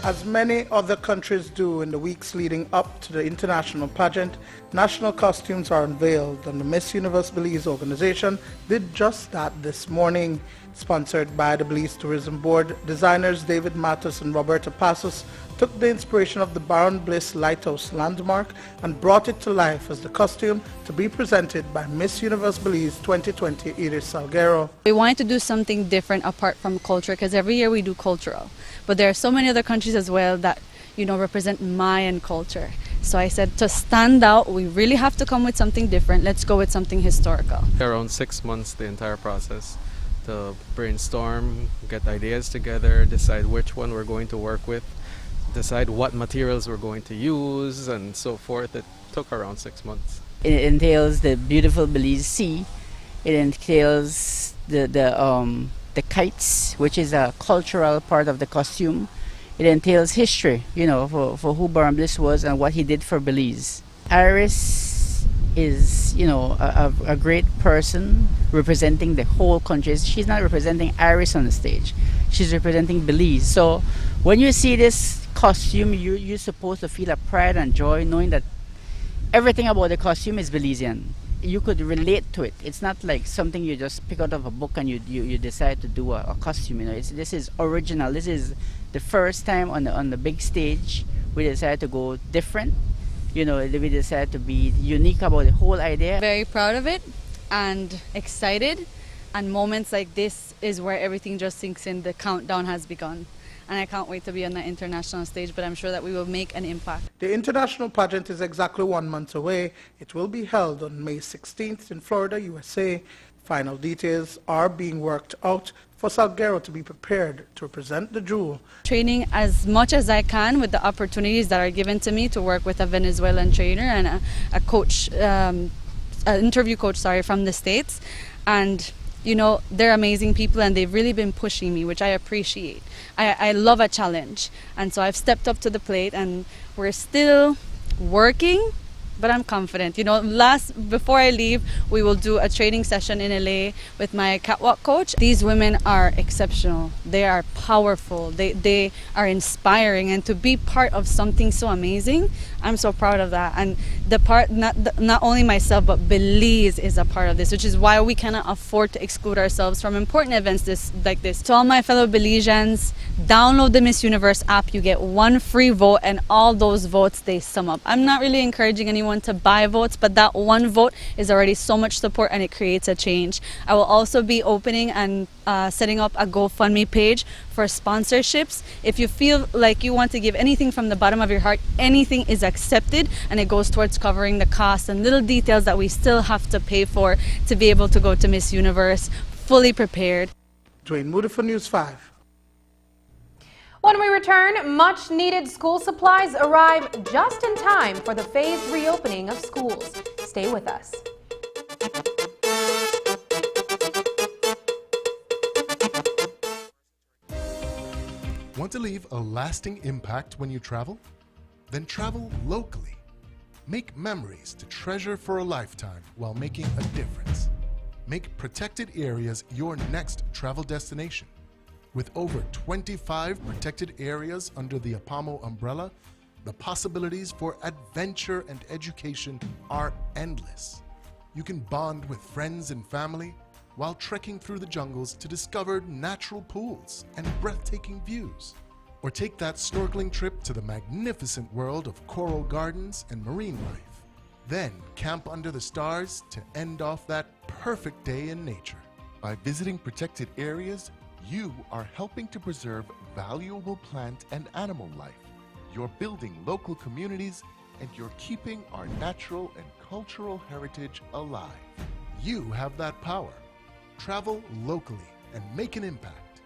As many other countries do in the weeks leading up to the international pageant, national costumes are unveiled, and the Miss Universe Belize organization did just that this morning. Sponsored by the Belize Tourism Board, designers David Matos and Roberta Passos took the inspiration of the Baron Bliss Lighthouse landmark and brought it to life as the costume to be presented by Miss Universe Belize 2020 Iris Salguero. We wanted to do something different apart from culture, because every year we do cultural. But there are so many other countries as well that, represent Mayan culture. So I said, to stand out, we really have to come with something different. Let's go with something historical. Around 6 months, the entire process, to brainstorm, get ideas together, decide which one we're going to work with, decide what materials we're going to use, and so forth. It took around 6 months. It entails the beautiful Belize Sea. It entails the kites, which is a cultural part of the costume. It entails history, for who Baron Bliss was and what he did for Belize. Iris is, you know, a great person representing the whole country. She's not representing Iris on the stage. She's representing Belize. So when you see this costume, you're supposed to feel a pride and joy knowing that everything about the costume is Belizean. You could relate to it. It's not like something you just pick out of a book and you decide to do a costume. You know, this is original. This is the first time on the big stage we decided to go different. You know, we decided to be unique about the whole idea. Very proud of it and excited, and moments like this is where everything just sinks in. The countdown has begun, and I can't wait to be on the international stage, but I'm sure that we will make an impact. The international pageant is exactly 1 month away. It will be held on May 16th in Florida, USA. Final details are being worked out for Salguero to be prepared to represent the jewel. Training as much as I can with the opportunities that are given to me to work with a Venezuelan trainer and a coach, an interview coach, from the States. And you know, they're amazing people and they've really been pushing me, which I appreciate. I love a challenge, and so I've stepped up to the plate, and we're still working, but I'm confident. You know, before I leave, we will do a training session in LA with my catwalk coach. These women are exceptional. They are powerful. They are inspiring, and to be part of something so amazing, I'm so proud of that. And not only myself, but Belize is a part of this, which is why we cannot afford to exclude ourselves from important events like this. To all my fellow Belizeans, download the Miss Universe app. You get 1 free vote, and all those votes, they sum up. I'm not really encouraging anyone to buy votes, but that 1 vote is already so much support, and it creates a change. I will also be opening and setting up a GoFundMe page for sponsorships. If you feel like you want to give anything from the bottom of your heart, anything is accepted, and it goes towards covering the costs and little details that we still have to pay for to be able to go to Miss Universe fully prepared. Dwayne Moody for News 5. When we return, much needed school supplies arrive just in time for the phased reopening of schools. Stay with us. Want to leave a lasting impact when you travel? Then travel locally. Make memories to treasure for a lifetime while making a difference. Make protected areas your next travel destination. With over 25 protected areas under the APAMO umbrella, the possibilities for adventure and education are endless. You can bond with friends and family while trekking through the jungles to discover natural pools and breathtaking views. Or take that snorkeling trip to the magnificent world of coral gardens and marine life. Then camp under the stars to end off that perfect day in nature. By visiting protected areas, you are helping to preserve valuable plant and animal life. You're building local communities, and you're keeping our natural and cultural heritage alive. You have that power. Travel locally and make an impact.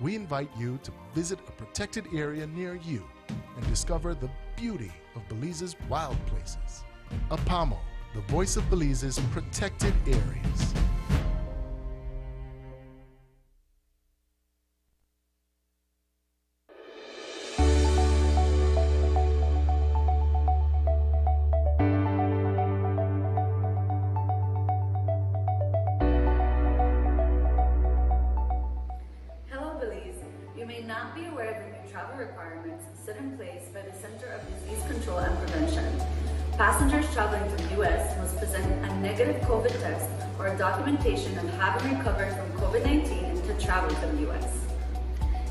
We invite you to visit a protected area near you and discover the beauty of Belize's wild places. APAMO, the voice of Belize's protected areas. Passengers traveling to the U.S. must present a negative COVID test or a documentation of having recovered from COVID-19 to travel to the U.S.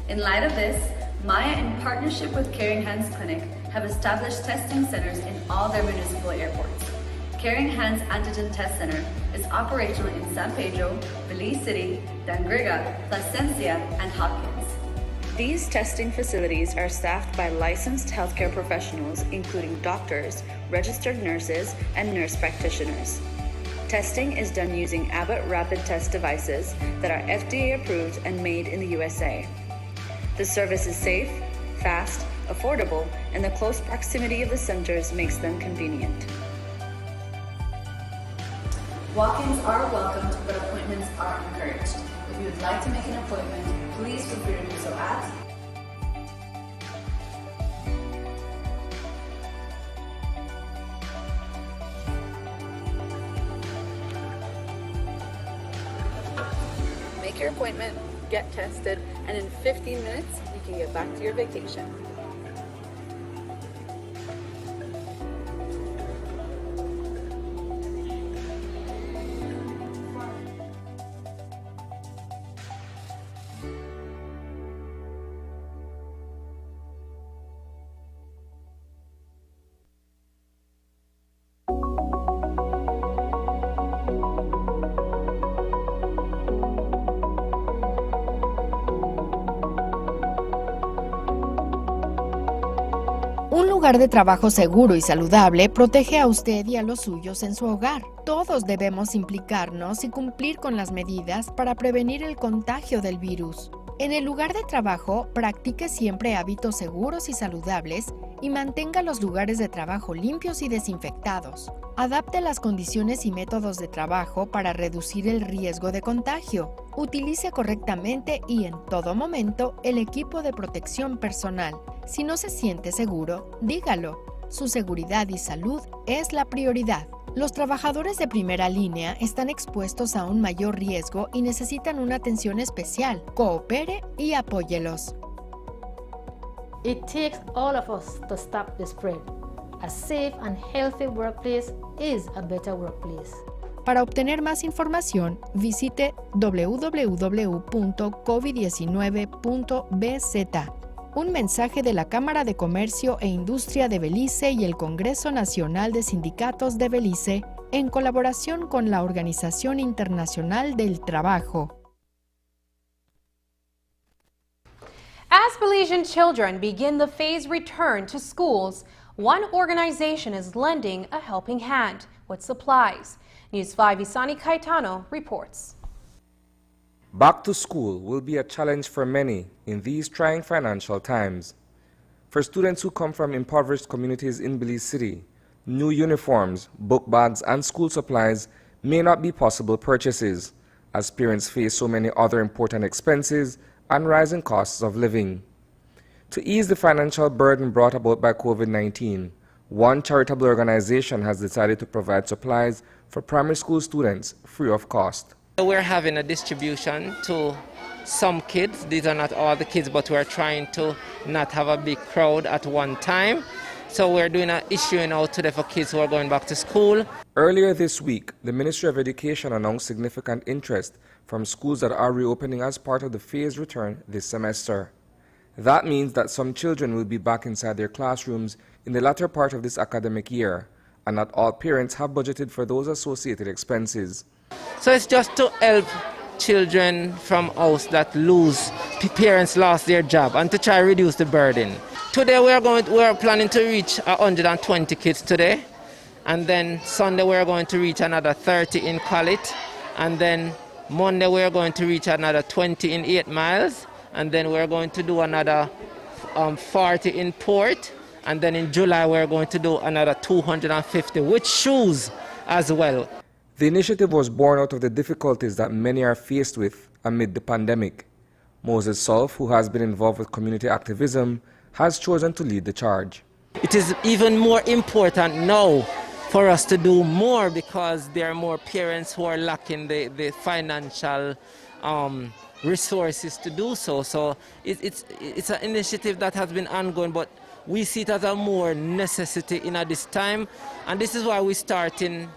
In light of this, Maya, in partnership with Caring Hands Clinic, have established testing centers in all their municipal airports. Caring Hands Antigen Test Center is operational in San Pedro, Belize City, Dangriga, Placencia, and Hopkins. These testing facilities are staffed by licensed healthcare professionals, including doctors, registered nurses, and nurse practitioners. Testing is done using Abbott Rapid Test devices that are FDA approved and made in the USA. The service is safe, fast, affordable, and the close proximity of the centers makes them convenient. Walk-ins are welcomed, but appointments are encouraged. If you would like to make an appointment, please feel free to do so at make your appointment, get tested, and in 15 minutes, you can get back to your vacation. Un lugar de trabajo seguro y saludable protege a usted y a los suyos en su hogar. Todos debemos implicarnos y cumplir con las medidas para prevenir el contagio del virus. En el lugar de trabajo, practique siempre hábitos seguros y saludables y mantenga los lugares de trabajo limpios y desinfectados. Adapte las condiciones y métodos de trabajo para reducir el riesgo de contagio. Utilice correctamente y en todo momento el equipo de protección personal. Si no se siente seguro, dígalo. Su seguridad y salud es la prioridad. Los trabajadores de primera línea están expuestos a un mayor riesgo y necesitan una atención especial. Coopere y apóyelos. It takes all of us to stop the spread. A safe and healthy workplace is a better workplace. Para obtener más información, visite www.covid19.bz. Un mensaje de la Cámara de Comercio e Industria de Belice y el Congreso Nacional de Sindicatos de Belice, en colaboración con la Organización Internacional del Trabajo. As Belizean children begin the phased return to schools, one organization is lending a helping hand with supplies. News 5 Isani Caetano reports. Back to school will be a challenge for many in these trying financial times. For students who come from impoverished communities in Belize City, new uniforms, book bags, and school supplies may not be possible purchases, as parents face so many other important expenses and rising costs of living. To ease the financial burden brought about by COVID-19, one charitable organization has decided to provide supplies for primary school students free of cost. We're having a distribution to some kids. These are not all the kids, but we're trying to not have a big crowd at one time. So we're doing an issuing out today for kids who are going back to school. Earlier this week, the Ministry of Education announced significant interest from schools that are reopening as part of the phased return this semester. That means that some children will be back inside their classrooms in the latter part of this academic year, and not all parents have budgeted for those associated expenses. So it's just to help children from house that parents lost their job, and to try to reduce the burden. Today we're planning to reach 120 kids today, and then Sunday we're going to reach another 30 in Collet, and then Monday we're going to reach another 20 in 8 Miles, and then we're going to do another 40 in Port, and then in July we're going to do another 250 with shoes as well. The initiative was born out of the difficulties that many are faced with amid the pandemic. Moses Solf, who has been involved with community activism, has chosen to lead the charge. It is even more important now for us to do more because there are more parents who are lacking the financial resources to do so. So it's an initiative that has been ongoing, but we see it as a more necessity in this time, and this is why we start in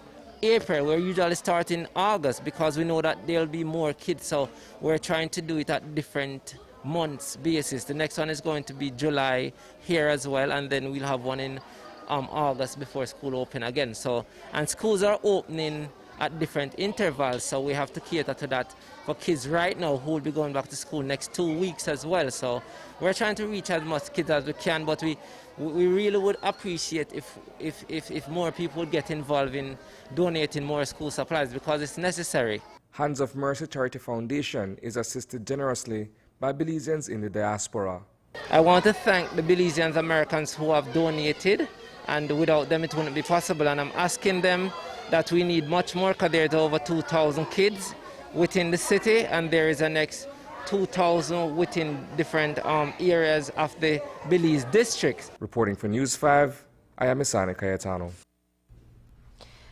April. We're usually start in August because we know that there'll be more kids, so we're trying to do it at different months basis. The next one is going to be July here as well, and then we'll have one in August before school open again. So, and schools are opening at different intervals, so we have to cater to that for kids right now who will be going back to school next 2 weeks as well. So we're trying to reach as much kids as we can, but we really would appreciate if more people would get involved in donating more school supplies because it's necessary. Hands of Mercy Charity Foundation is assisted generously by Belizeans in the diaspora. I want to thank the Belizeans Americans who have donated, and without them it wouldn't be possible, and I'm asking them that we need much more because there's over 2,000 kids within the city, and there is a next 2,000 within different areas of the Belize district. Reporting for News 5, I am Isani Cayetano.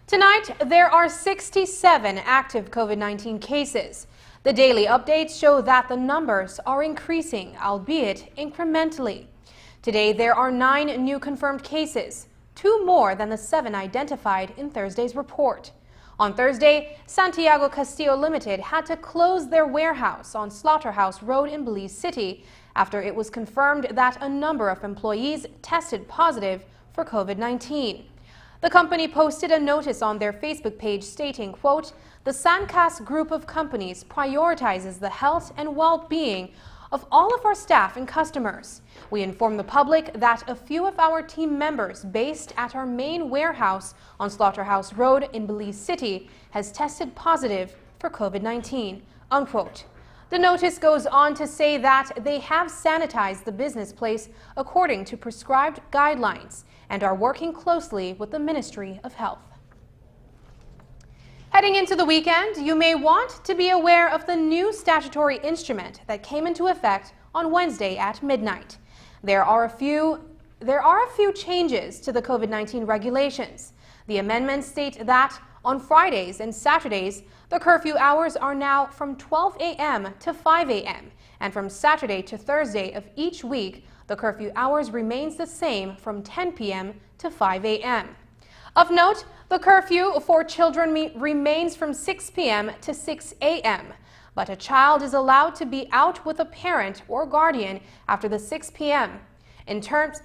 Tonight, there are 67 active COVID-19 cases. The daily updates show that the numbers are increasing, albeit incrementally. Today, there are 9 new confirmed cases, 2 more than the 7 identified in Thursday's report. On Thursday, Santiago Castillo Limited had to close their warehouse on Slaughterhouse Road in Belize City after it was confirmed that a number of employees tested positive for COVID-19. The company posted a notice on their Facebook page stating, quote, "The Sancas group of companies prioritizes the health and well-being of all of our staff and customers. We inform the public that a few of our team members based at our main warehouse on Slaughterhouse Road in Belize City has tested positive for COVID-19, unquote. The notice goes on to say that they have sanitized the business place according to prescribed guidelines and are working closely with the Ministry of Health. Heading into the weekend, you may want to be aware of the new statutory instrument that came into effect on Wednesday at midnight. There are a few changes to the COVID-19 regulations. The amendments state that on Fridays and Saturdays, the curfew hours are now from 12 a.m. to 5 a.m. and from Saturday to Thursday of each week, the curfew hours remains the same from 10 p.m. to 5 a.m. Of note, the curfew for children remains from 6 p.m. to 6 a.m., but a child is allowed to be out with a parent or guardian after 6 p.m. In terms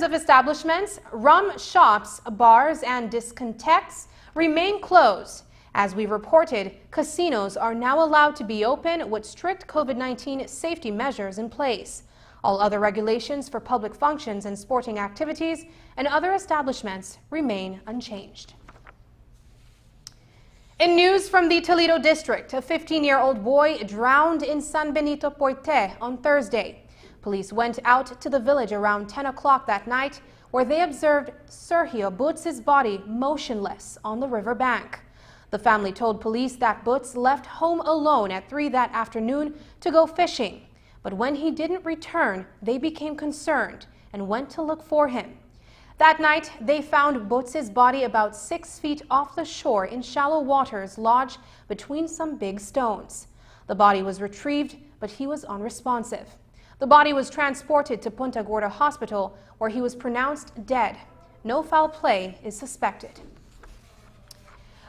of establishments, rum shops, bars, and discotheques remain closed. As we reported, casinos are now allowed to be open with strict COVID-19 safety measures in place. All other regulations for public functions and sporting activities and other establishments remain unchanged. In news from the Toledo district, a 15-year-old boy drowned in San Benito Poite on Thursday. Police went out to the village around 10 o'clock that night, where they observed Sergio Butz's body motionless on the riverbank. The family told police that Butz left home alone at 3 that afternoon to go fishing. But when he didn't return, they became concerned and went to look for him. That night, they found Butz's body about 6 feet off the shore in shallow waters lodged between some big stones. The body was retrieved, but he was unresponsive. The body was transported to Punta Gorda Hospital, where he was pronounced dead. No foul play is suspected.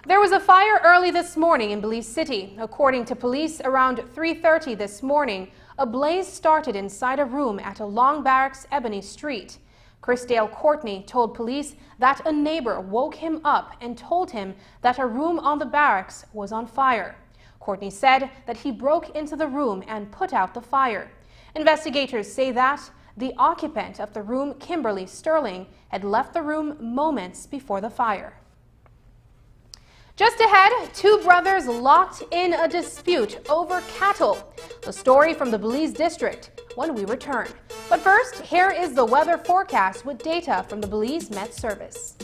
There was a fire early this morning in Belize City. According to police, around 3:30 this morning, a blaze started inside a room at a Long Barracks Ebony Street. Chrisdale Courtney told police that a neighbor woke him up and told him that a room on the barracks was on fire. Courtney said that he broke into the room and put out the fire. Investigators say that the occupant of the room, Kimberly Sterling, had left the room moments before the fire. Just ahead, 2 brothers locked in a dispute over cattle. The story from the Belize district when we return. But first, here is the weather forecast with data from the Belize Met Service.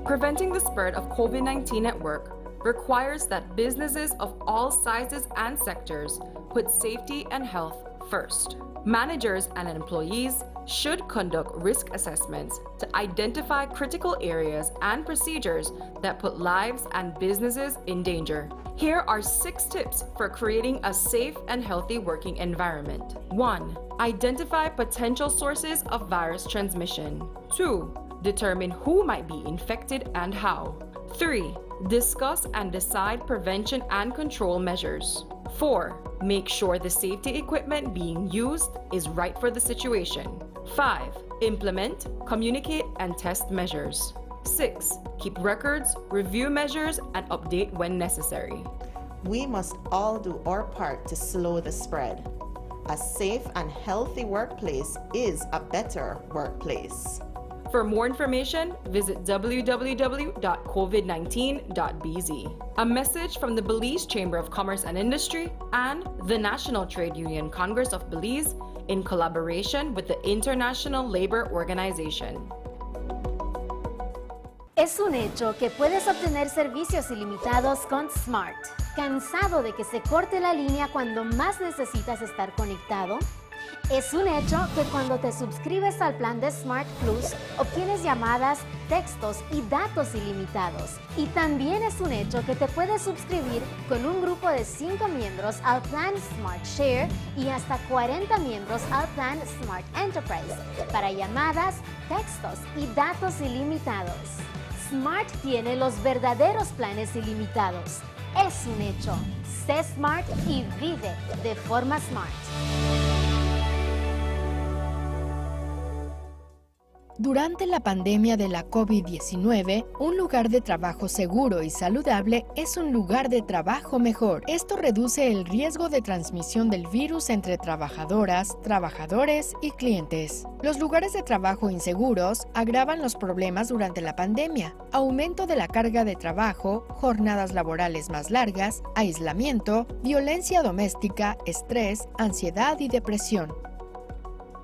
Preventing the spread of COVID-19 at work requires that businesses of all sizes and sectors put safety and health first. Managers and employees should conduct risk assessments to identify critical areas and procedures that put lives and businesses in danger. Here are 6 tips for creating a safe and healthy working environment. 1. Identify potential sources of virus transmission. 2. Determine who might be infected and how. 3. Discuss and decide prevention and control measures. 4. Make sure the safety equipment being used is right for the situation. 5. Implement, communicate, and test measures. 6. Keep records, review measures, and update when necessary. We must all do our part to slow the spread. A safe and healthy workplace is a better workplace. For more information, visit www.covid19.bz. A message from the Belize Chamber of Commerce and Industry and the National Trade Union Congress of Belize in collaboration with the International Labor Organization. Es un hecho que puedes obtener servicios ilimitados con Smart. ¿Cansado de que se corte la línea cuando más necesitas estar conectado? Es un hecho que cuando te suscribes al plan de Smart Plus, obtienes llamadas, textos y datos ilimitados. Y también es un hecho que te puedes suscribir con un grupo de 5 miembros al plan Smart Share y hasta 40 miembros al plan Smart Enterprise para llamadas, textos y datos ilimitados. Smart tiene los verdaderos planes ilimitados. Es un hecho. Sé Smart y vive de forma Smart. Durante la pandemia de la COVID-19, un lugar de trabajo seguro y saludable es un lugar de trabajo mejor. Esto reduce el riesgo de transmisión del virus entre trabajadoras, trabajadores y clientes. Los lugares de trabajo inseguros agravan los problemas durante la pandemia. Aumento de la carga de trabajo, jornadas laborales más largas, aislamiento, violencia doméstica, estrés, ansiedad y depresión.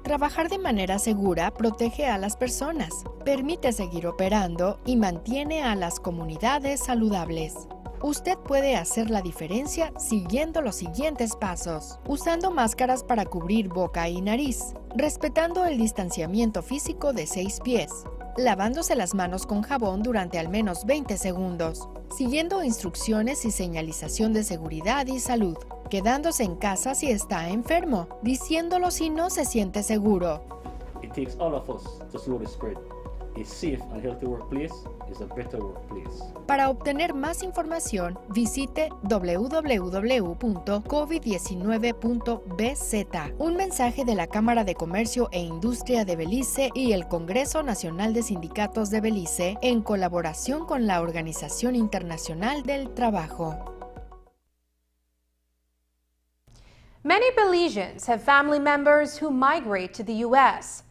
Trabajar de manera segura protege a las personas, permite seguir operando y mantiene a las comunidades saludables. Usted puede hacer la diferencia siguiendo los siguientes pasos: usando máscaras para cubrir boca y nariz, respetando el distanciamiento físico de 6 pies, lavándose las manos con jabón durante al menos 20 segundos, siguiendo instrucciones y señalización de seguridad y salud, quedándose en casa si está enfermo, diciéndolo si no se siente seguro. It takes all of us to slow the spread. A safe and healthy workplace is a better workplace. Para obtener más información, visite www.covid19.bz. Un mensaje de la Cámara de Comercio e Industria de Belice y el Congreso Nacional de Sindicatos de Belice en colaboración con la Organización Internacional del Trabajo. Many Belizeans have family members who migrate to the U.S.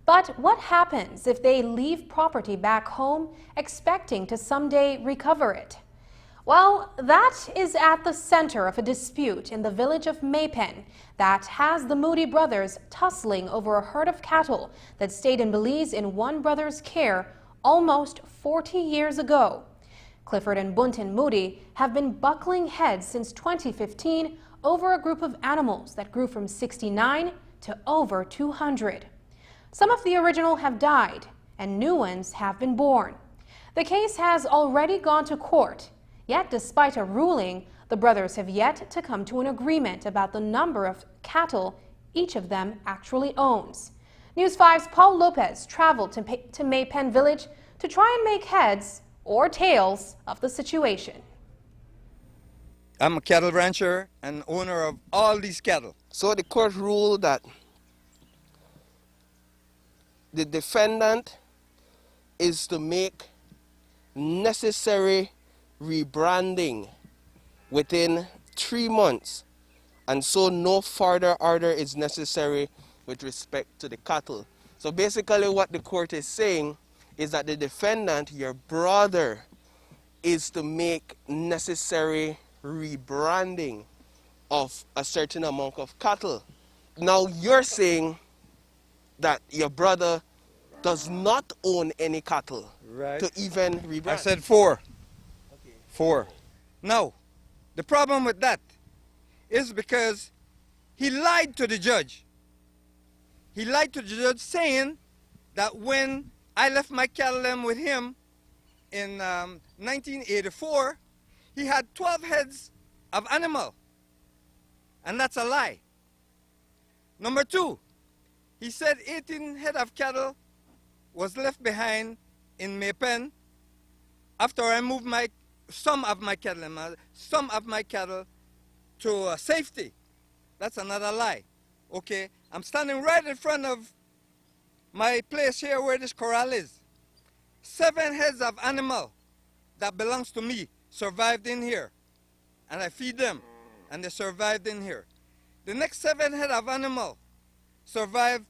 But what happens if they leave property back home expecting to someday recover it? Well, that is at the center of a dispute in the village of Maypen that has the Moody brothers tussling over a herd of cattle that stayed in Belize in one brother's care almost 40 years ago. Clifford and Bunton Moody have been buckling heads since 2015 over a group of animals that grew from 69 to over 200. Some of the original have died, and new ones have been born. The case has already gone to court, yet despite a ruling, the brothers have yet to come to an agreement about the number of cattle each of them actually owns. News 5's Paul Lopez traveled to Maypen Village to try and make heads or tails of the situation. I'm a cattle rancher and owner of all these cattle. So the court ruled that the defendant is to make necessary rebranding within 3 months, and so no further order is necessary with respect to the cattle. So basically what the court is saying is that the defendant, your brother, is to make necessary rebranding of a certain amount of cattle. Now you're saying that your brother does not own any cattle to even rebrand. I said 4. Okay. 4. Now, the problem with that is because he lied to the judge. He lied to the judge saying that when I left my cattle with him in 1984, he had 12 heads of animal, and that's a lie. Number 2, he said 18 head of cattle was left behind in Maypen after I moved some of my cattle to safety. That's another lie. Okay, I'm standing right in front of my place here where this corral is. 7 heads of animal that belongs to me survived in here, and I feed them, and they survived in here. The next 7 head of animal survived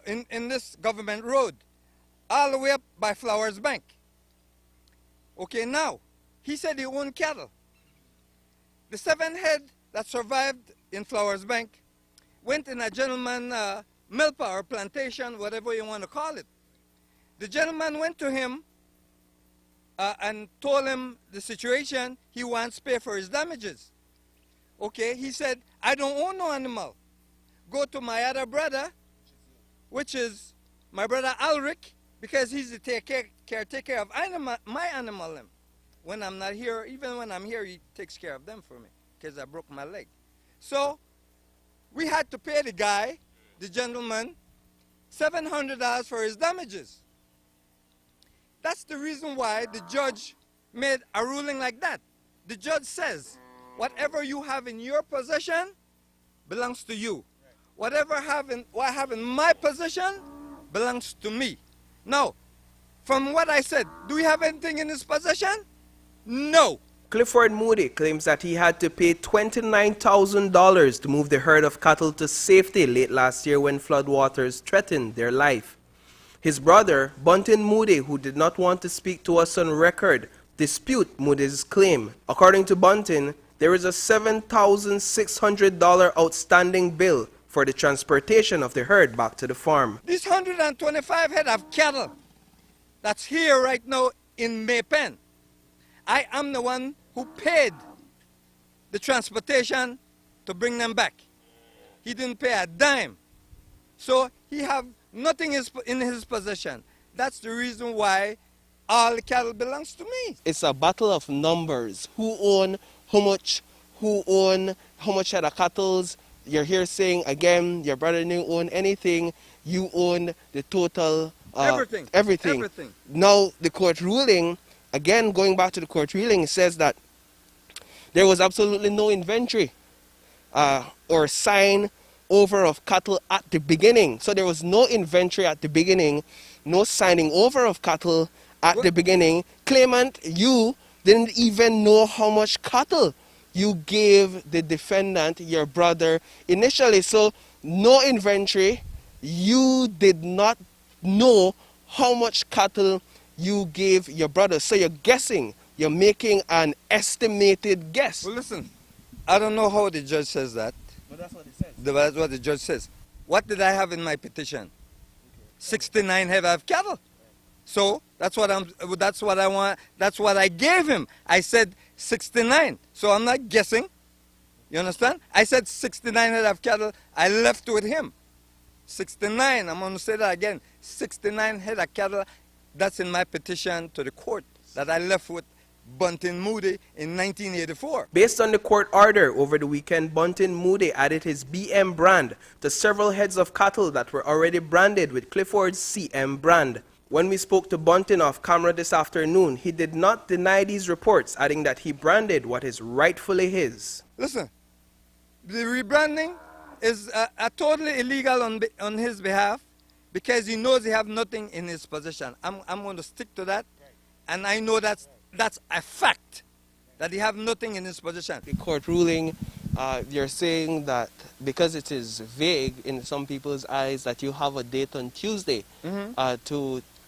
in this government road. all the way up by Flowers Bank. Okay, now, he said he owned cattle. The 7 head that survived in Flowers Bank went in a gentleman milpa or plantation, whatever you want to call it. The gentleman went to him and told him the situation. He wants to pay for his damages. Okay, he said, I don't own no animal. Go to my other brother, which is my brother Alric, because he's the caretaker of my animal. When I'm not here, even when I'm here, he takes care of them for me, because I broke my leg. So we had to pay the guy, the gentleman, $700 for his damages. That's the reason why the judge made a ruling like that. The judge says, whatever you have in your possession belongs to you. Whatever I have in my possession belongs to me. Now, from what I said, do we have anything in his possession? No. Clifford Moody claims that he had to pay $29,000 to move the herd of cattle to safety late last year when floodwaters threatened their life. His brother, Bunton Moody, who did not want to speak to us on record, dispute Moody's claim. According to Bunton, there is a $7,600 outstanding bill for the transportation of the herd back to the farm. These 125 head of cattle that's here right now in Maypen, I am the one who paid the transportation to bring them back. He didn't pay a dime. So he have nothing in his possession. That's the reason why all the cattle belongs to me. It's a battle of numbers. Who own how much? Who own how much head of cattle? You're here saying again, your brother didn't own anything. You own the total. Everything. Everything. Now the court ruling, again going back to the court ruling, it says that there was absolutely no inventory or sign over of cattle at the beginning. So there was no inventory at the beginning, no signing over of cattle at the beginning. Claimant, you didn't even know how much cattle you gave the defendant, your brother, initially. So no inventory. You did not know how much cattle you gave your brother. So you're guessing. You're making an estimated guess. Well, listen, I don't know how the judge says that. But that's what it says. That's what the judge says. What did I have in my petition? 69 head of cattle. So that's what I want. That's what I gave him. I said 69. So I'm not guessing. You understand? I said 69 head of cattle. I left with him. 69. I'm going to say that again. 69 head of cattle. That's in my petition to the court that I left with Bunton Moody in 1984. Based on the court order over the weekend, Bunton Moody added his BM brand to several heads of cattle that were already branded with Clifford's CM brand. When we spoke to Bunton off camera this afternoon, he did not deny these reports, adding that he branded what is rightfully his. Listen, the rebranding is totally illegal on his behalf because he knows he have nothing in his possession. I'm going to stick to that, and I know that's a fact, that he have nothing in his possession. The court ruling, you're saying that because it is vague in some people's eyes that you have a date on Tuesday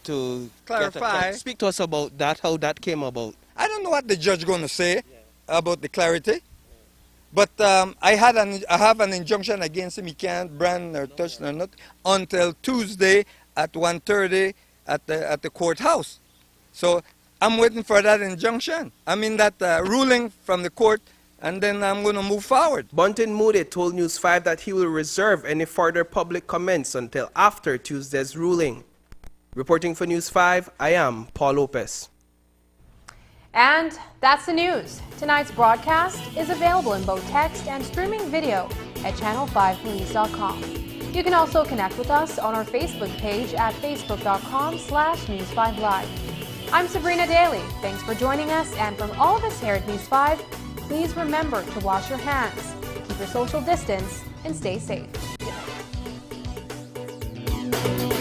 to clarify. Speak to us about that, how that came about. I don't know what the judge going to say about the clarity, but I have an injunction against him. He can't brand or touch or not until Tuesday at 1:30 at the courthouse. So I'm waiting for that injunction. I mean that ruling from the court, and then I'm going to move forward. Bunton Moody told News 5 that he will reserve any further public comments until after Tuesday's ruling. Reporting for News 5, I am Paul Lopez. And that's the news. Tonight's broadcast is available in both text and streaming video at channel5police.com. You can also connect with us on our Facebook page at facebook.com/News5Live. I'm Sabrina Daly. Thanks for joining us, and from all of us here at News 5, please remember to wash your hands, keep your social distance, and stay safe. Good night.